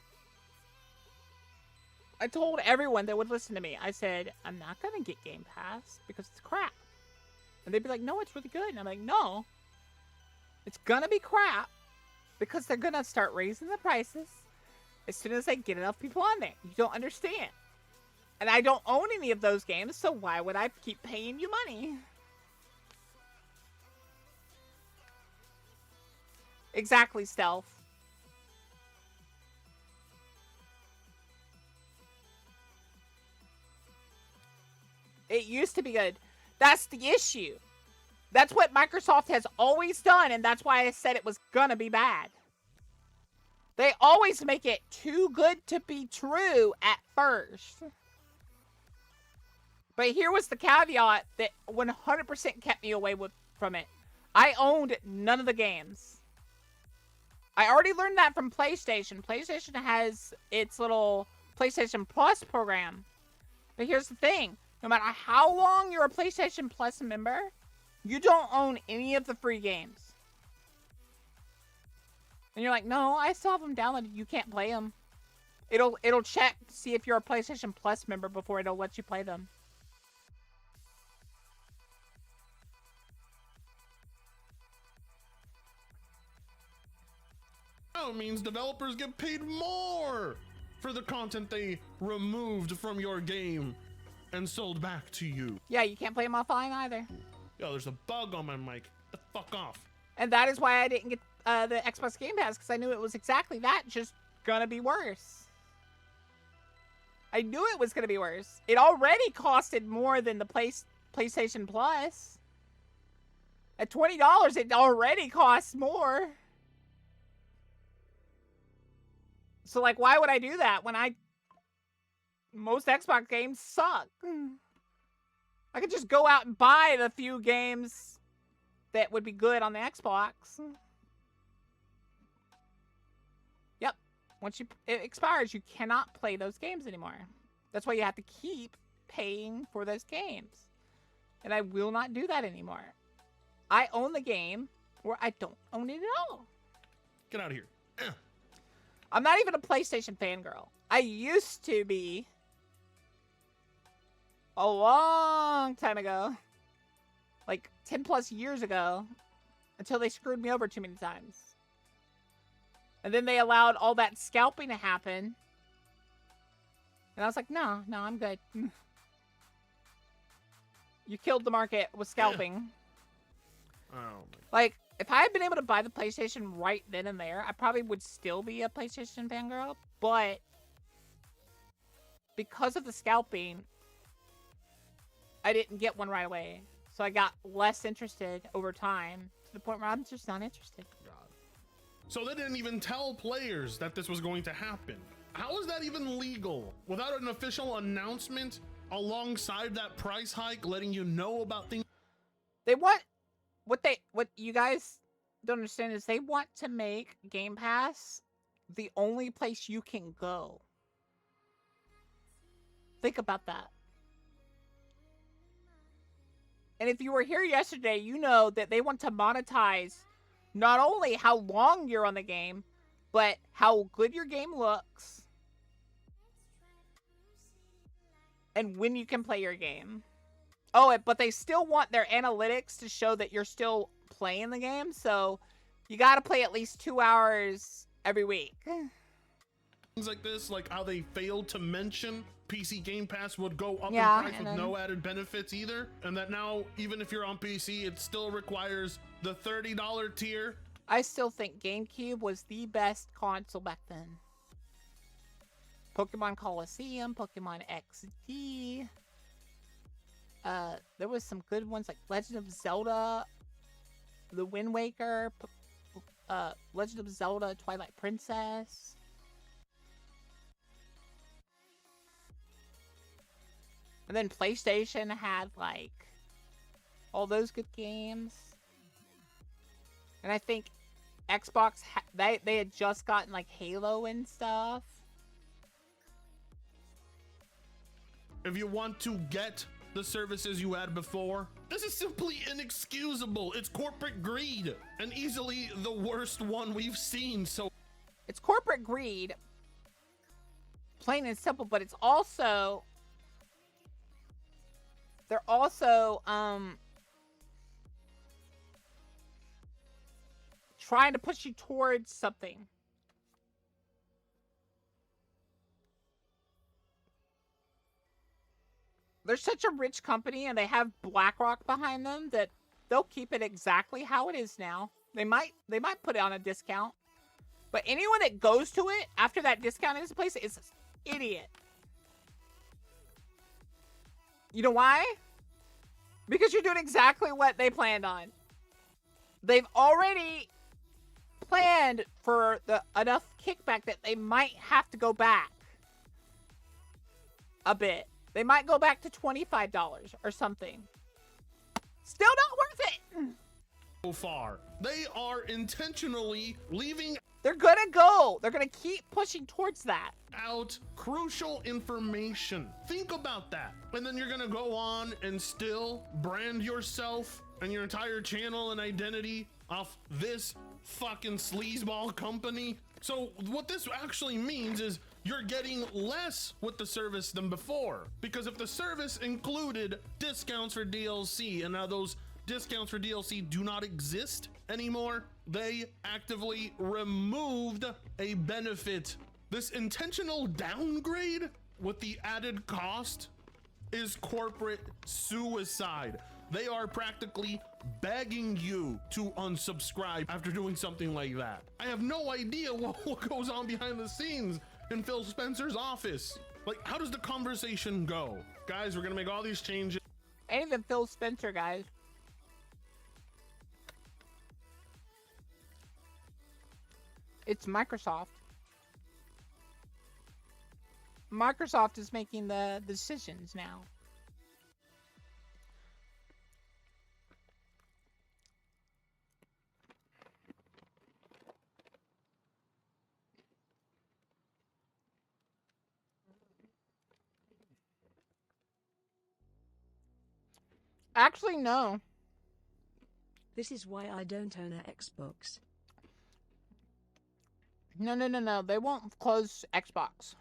I told everyone that would listen to me. I said, I'm not going to get Game Pass because it's crap. And they'd be like, no, it's really good. And I'm like, no, it's going to be crap because they're going to start raising the prices as soon as they get enough people on there. You don't understand. And I don't own any of those games, so why would I keep paying you money? Exactly, Stealth. It used to be good. That's the issue. That's what Microsoft has always done, and that's why I said it was gonna be bad. They always make it too good to be true at first. But here was the caveat that 100% kept me away from it. I owned none of the games. I already learned that from PlayStation. PlayStation has its little PlayStation Plus program. But here's the thing. No matter how long you're a PlayStation Plus member, you don't own any of the free games. And you're like, no, I still have them downloaded. You can't play them. It'll check to see if you're a PlayStation Plus member before it'll let you play them.
Oh, it means developers get paid more for the content they removed from your game and sold back to you.
Yeah, you can't play them offline either.
Yo, there's a bug on my mic. Get the fuck off.
And that is why I didn't get the Xbox Game Pass, because I knew it was exactly that, just gonna be worse. I knew it was gonna be worse. It already costed more than the PlayStation Plus. At $20, it already costs more. So, like, why would I do that when most Xbox games suck? I could just go out and buy the few games that would be good on the Xbox. Yep. Once it expires, you cannot play those games anymore. That's why you have to keep paying for those games. And I will not do that anymore. I own the game, or I don't own it at all.
Get out of here.
I'm not even a PlayStation fangirl. I used to be a long time ago. Like 10 plus years ago. Until they screwed me over too many times. And then they allowed all that scalping to happen. And I was like, no, I'm good. You killed the market with scalping.
Oh, my.
Like, if I had been able to buy the PlayStation right then and there, I probably would still be a PlayStation fangirl. But because of the scalping, I didn't get one right away. So I got less interested over time to the point where I'm just not interested.
God. So they didn't even tell players that this was going to happen. How is that even legal? Without an official announcement alongside that price hike letting you know about things?
They want... What you guys don't understand is they want to make Game Pass the only place you can go. Think about that. And if you were here yesterday, you know that they want to monetize not only how long you're on the game, but how good your game looks and when you can play your game. Oh, but they still want their analytics to show that you're still playing the game, so you got to play at least 2 hours every week.
Things like this, like how they failed to mention PC Game Pass would go up
Yeah,
in price
and
with
then-
no added benefits either, and that now even if you're on PC, it still requires the $30 tier.
I still think GameCube was the best console back then. Pokemon Coliseum, Pokemon XD. There was some good ones like Legend of Zelda, The Wind Waker, Legend of Zelda, Twilight Princess. And then PlayStation had like all those good games. And I think Xbox, they had just gotten like Halo and stuff.
If you want to get the services you had before, this is simply inexcusable. It's corporate greed, and easily the worst one we've seen. So
It's corporate greed, plain and simple, but it's also, they're also trying to push you towards something. They're such a rich company and they have BlackRock behind them that they'll keep it exactly how it is now. They might put it on a discount. But anyone that goes to it after that discount is in place is an idiot. You know why? Because you're doing exactly what they planned on. They've already planned for enough kickback that they might have to go back a bit. They might go back to $25 or something. Still not worth it.
so far, they are intentionally leaving
They're gonna go. They're gonna keep pushing towards that.
out crucial information. Think about that. And then you're gonna go on and still brand yourself and your entire channel and identity off this fucking sleazeball company. So what this actually means is you're getting less with the service than before. Because if the service included discounts for DLC and now those discounts for DLC do not exist anymore, they actively removed a benefit. This intentional downgrade with the added cost is corporate suicide. They are practically begging you to unsubscribe after doing something like that. I have no idea what goes on behind the scenes in Phil Spencer's office. Like, how does the conversation go? Guys, we're gonna make all these changes.
Ain't even Phil Spencer, guys. It's Microsoft. Microsoft is making the decisions now. Actually, no.
This is why I don't own a Xbox.
No. They won't close Xbox.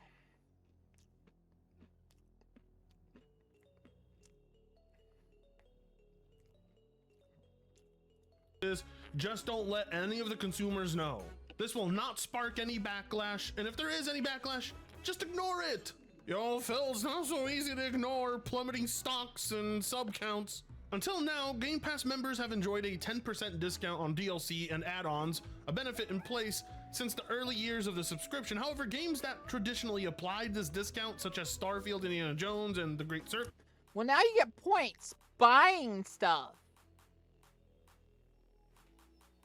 Just don't let any of the consumers know. This will not spark any backlash, and if there is any backlash, just ignore it. Yo, Phil's not so easy to ignore plummeting stocks and sub counts. Until now, Game Pass members have enjoyed a 10% discount on DLC and add-ons, a benefit in place since the early years of the subscription. However, games that traditionally applied this discount, such as Starfield, Indiana Jones, and The Great Circle,
Well, now you get points buying stuff.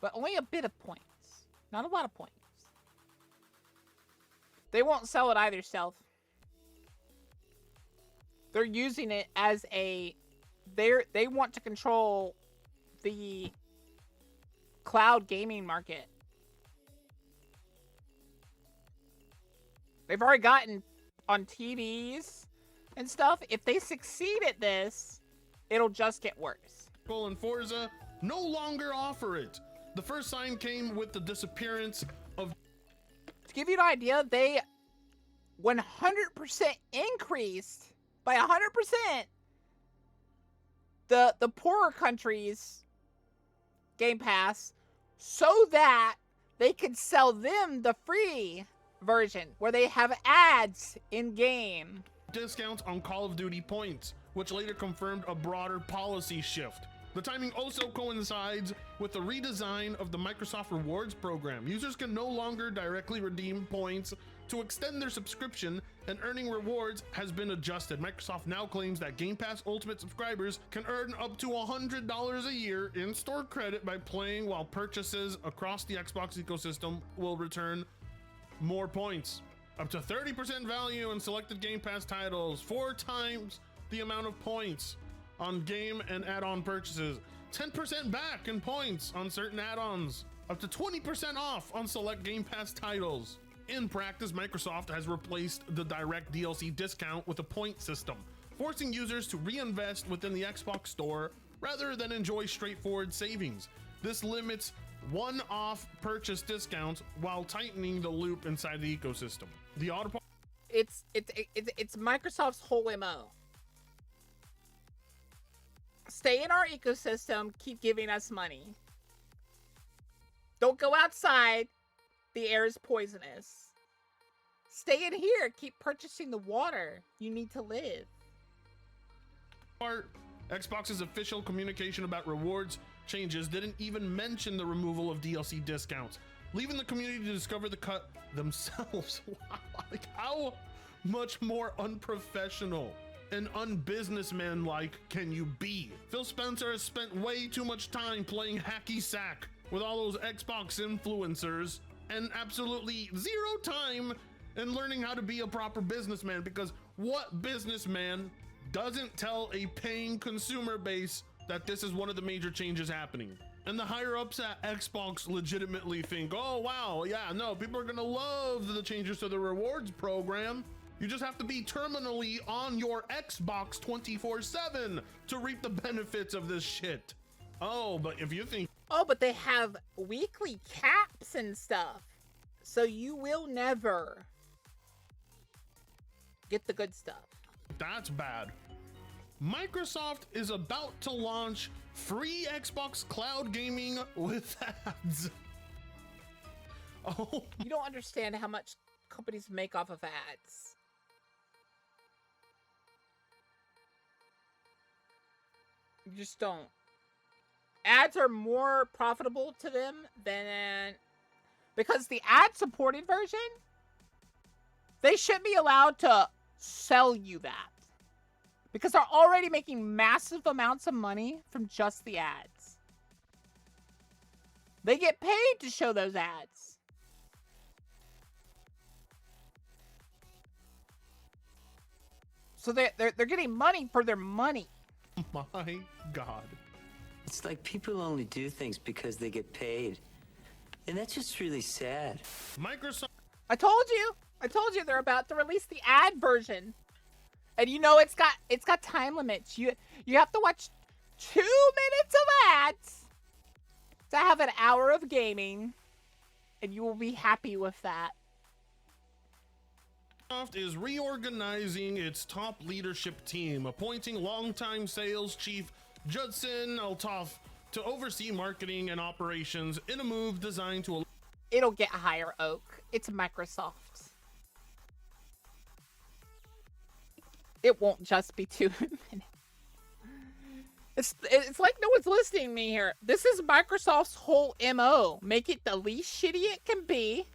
But only a bit of points. Not a lot of points. They won't sell it either, Stealth. They're using it as a... They want to control the cloud gaming market. They've already gotten on TVs and stuff. If they succeed at this, it'll just get worse.
and Forza no longer offer it. The first sign came with the disappearance of...
To give you an idea, they 100% increased by 100% the poorer countries' Game Pass so that they can sell them the free version where they have ads in game.
Discounts on Call of Duty points, which later confirmed a broader policy shift. The timing also coincides with the redesign of the Microsoft Rewards program. Users can no longer directly redeem points to extend their subscription, and earning rewards has been adjusted. Microsoft now claims that Game Pass Ultimate subscribers can earn up to $100 a year in store credit by playing, while purchases across the Xbox ecosystem will return more points. Up to 30% value in selected Game Pass titles, 4 times the amount of points on game and add-on purchases, 10% back in points on certain add-ons, up to 20% off on select Game Pass titles. In practice, Microsoft has replaced the direct DLC discount with a point system, forcing users to reinvest within the Xbox store rather than enjoy straightforward savings. This limits one-off purchase discounts while tightening the loop inside the ecosystem. The auto
It's Microsoft's whole MO. Stay in our ecosystem, keep giving us money. Don't go outside. The air is poisonous. Stay in here, keep purchasing the water you need to live.
part, Xbox's official communication about rewards changes didn't even mention the removal of DLC discounts, leaving the community to discover the cut themselves. Wow, like how much more unprofessional and unbusinessman-like can you be? Phil Spencer has spent way too much time playing hacky sack with all those Xbox influencers and absolutely zero time in learning how to be a proper businessman, because what businessman doesn't tell a paying consumer base that this is one of the major changes happening? And the higher ups at Xbox legitimately think, oh wow, yeah, no, people are gonna love the changes to the rewards program. You just have to be terminally on your Xbox 24/7 to reap the benefits of this shit. Oh, but if you think,
oh, but they have weekly caps and stuff, so you will never get the good stuff.
That's bad. Microsoft is about to launch free Xbox cloud gaming with ads. Oh,
you don't understand how much companies make off of ads. You just don't. Ads are more profitable to them than, because the ad-supported version, they should be allowed to sell you that, because they're already making massive amounts of money from just the ads. They get paid to show those ads. So they're getting money for their money.
my God.
It's like people only do things because they get paid. And that's just really sad.
Microsoft.
I told you they're about to release the ad version. And you know it's got time limits. You have to watch 2 minutes of ads to have an hour of gaming, and you will be happy with that.
Microsoft is reorganizing its top leadership team, appointing longtime sales chief Judson Althoff to oversee marketing and operations in a move designed to...
It'll get higher, Oak. It's Microsoft. It won't just be 2 minutes. It's like no one's listening to me here. This is Microsoft's whole MO. Make it the least shitty it can be,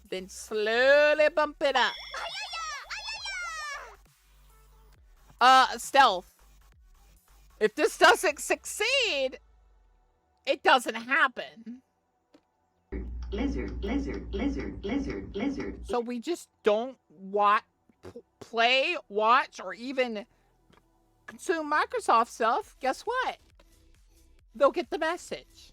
then slowly bump it up. Stealth. If this doesn't succeed, it doesn't happen.
Lizard, lizard, lizard, lizard, lizard.
So we just don't play, watch, or even consume Microsoft stuff. Guess what? They'll get the message.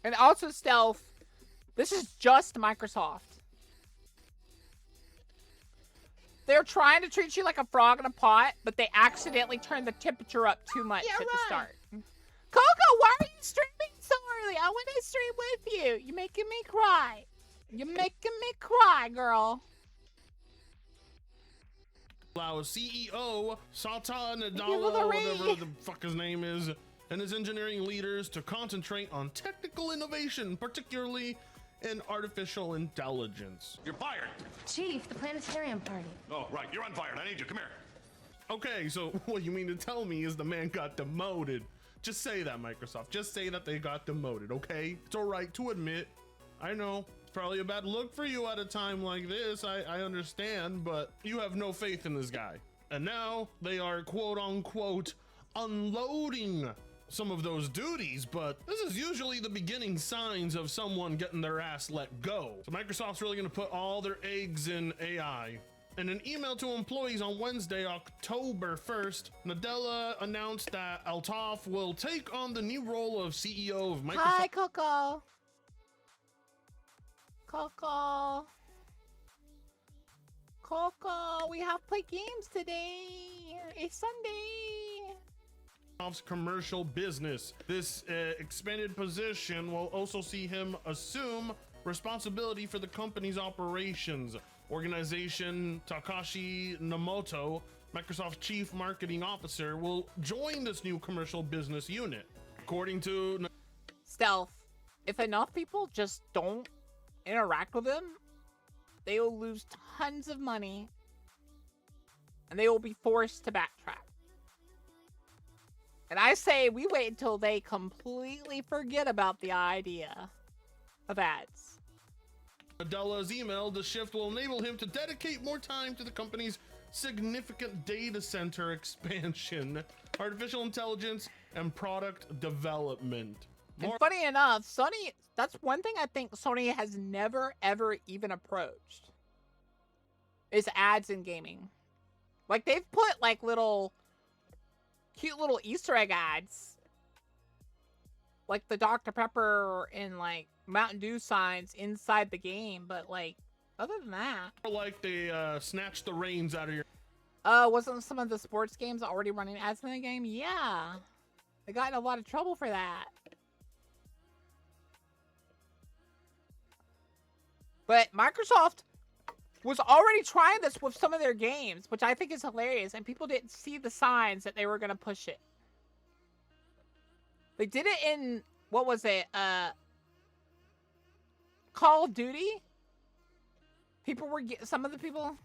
And also Stealth, this is just Microsoft. they're trying to treat you like a frog in a pot, but they accidentally turn the temperature up too much at the start. Coco, why are you streaming so early? I want to stream with you. You're making me cry. You're making me cry, girl.
Allow CEO Sata Nadala, whatever the fuck his name is, and his engineering leaders to concentrate on technical innovation, particularly in artificial intelligence.
You're fired.
Chief, the planetarium party.
Oh, right. You're unfired. I need you. Come here.
Okay, so what you mean to tell me is the man got demoted. Just say that, Microsoft. Just say that they got demoted, okay? It's all right to admit. I know it's probably a bad look for you at a time like this. I understand, but you have no faith in this guy. And now they are quote unquote unloading some of those duties, but this is usually the beginning signs of someone getting their ass let go. So Microsoft's really gonna put all their eggs in AI. In an email to employees on Wednesday, October 1st, Nadella announced that Altaf will take on the new role of CEO of Microsoft.
Hi, Coco. Coco. Coco, we have play games today. It's Sunday.
Microsoft's commercial business. This expanded position will also see him assume responsibility for the company's operations. Organization Takashi Namoto, Microsoft's chief marketing officer, will join this new commercial business unit. According to
Stealth, if enough people just don't interact with him, they will lose tons of money and they will be forced to backtrack. And I say we wait until they completely forget about the idea of ads.
Nadella's email, the shift will enable him to dedicate more time to the company's significant data center expansion, artificial intelligence, and product development.
And funny enough, Sony, that's one thing I think Sony has never, ever even approached, is ads in gaming. Like, they've put, like, cute little Easter egg ads, like the Dr. Pepper and, like, Mountain Dew signs inside the game, but, like, other than that.
Like they snatched the reins out of your...
Wasn't some of the sports games already running ads in the game? Yeah. They got in a lot of trouble for that. But Microsoft was already trying this with some of their games, which I think is hilarious, and people didn't see the signs that they were going to push it. They did it in, what was it, Call of Duty? People were, some of the people...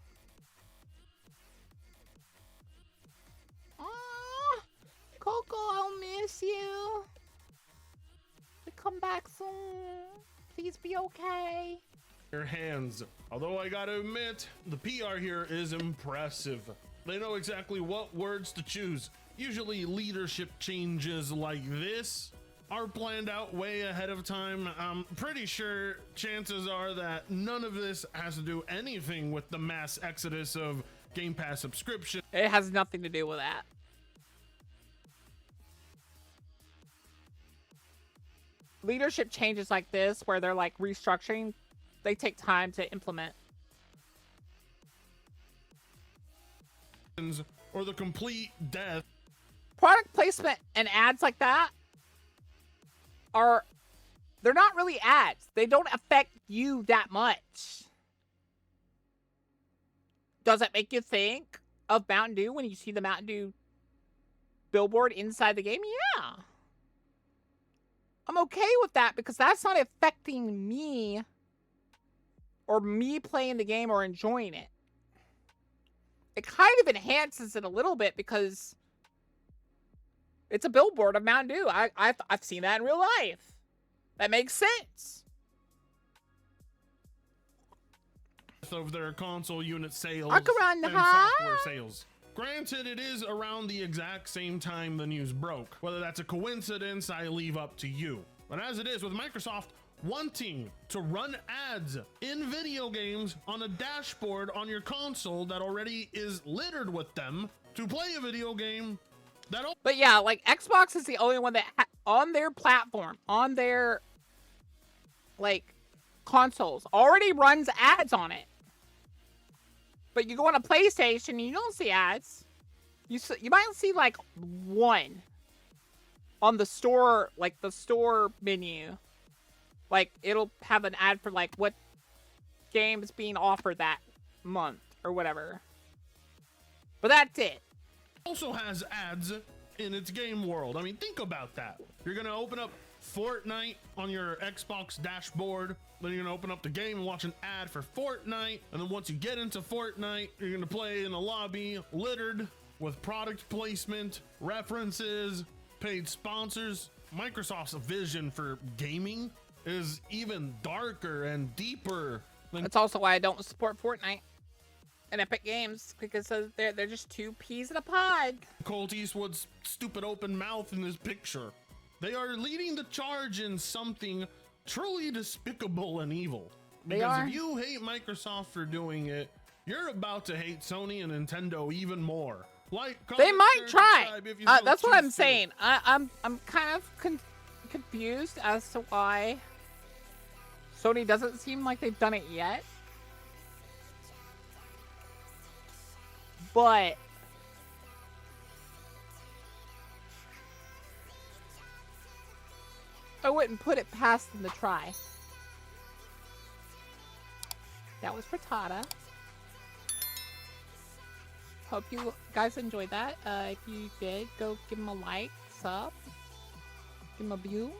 Aww, Coco, I'll miss you. Come back soon. Please be okay.
Your hands. Although I gotta admit, the PR here is impressive. They know exactly what words to choose. Usually leadership changes like this are planned out way ahead of time. I'm pretty sure chances are that none of this has to do anything with the mass exodus of Game Pass subscription.
It has nothing to do with that. Leadership changes like this, where they're like restructuring, they take time to implement.
Or the complete death.
Product placement and ads like that they're not really ads. They don't affect you that much. Does it make you think of Mountain Dew when you see the Mountain Dew billboard inside the game? Yeah. I'm okay with that because that's not affecting me or me playing the game or enjoying it. It kind of enhances it a little bit because it's a billboard of Mountain Dew. I've seen that in real life. That makes sense.
Of their console unit sales
and
software sales. Granted, it is around the exact same time the news broke. Whether that's a coincidence, I leave up to you. But as it is, with Microsoft wanting to run ads in video games on a dashboard on your console that already is littered with them, to play a video game that...
But yeah, like Xbox is the only one that on their platform, on their like consoles, already runs ads on it. But you go on a PlayStation and you don't see ads. You might see like one on the store, like the store menu. Like it'll have an ad for like what game is being offered that month or whatever. But that's it.
Also has ads in its game world. I mean, think about that. You're gonna open up Fortnite on your Xbox dashboard, then you're gonna open up the game and watch an ad for Fortnite, and then once you get into Fortnite, you're gonna play in a lobby littered with product placement, references, paid sponsors. Microsoft's vision for gaming is even darker and deeper.
That's also why I don't support Fortnite and Epic Games, because they're just two peas in a pod.
Colt Eastwood's stupid open mouth in this picture. They are leading the charge in something truly despicable and evil. Because if you hate Microsoft for doing it, you're about to hate Sony and Nintendo even more. Like,
they might try. That's what I'm saying. I'm kind of confused as to why Sony doesn't seem like they've done it yet. But I wouldn't put it past them to try. That was Frittata. Hope you guys enjoyed that. If you did, go give them a like, sub, give them a view.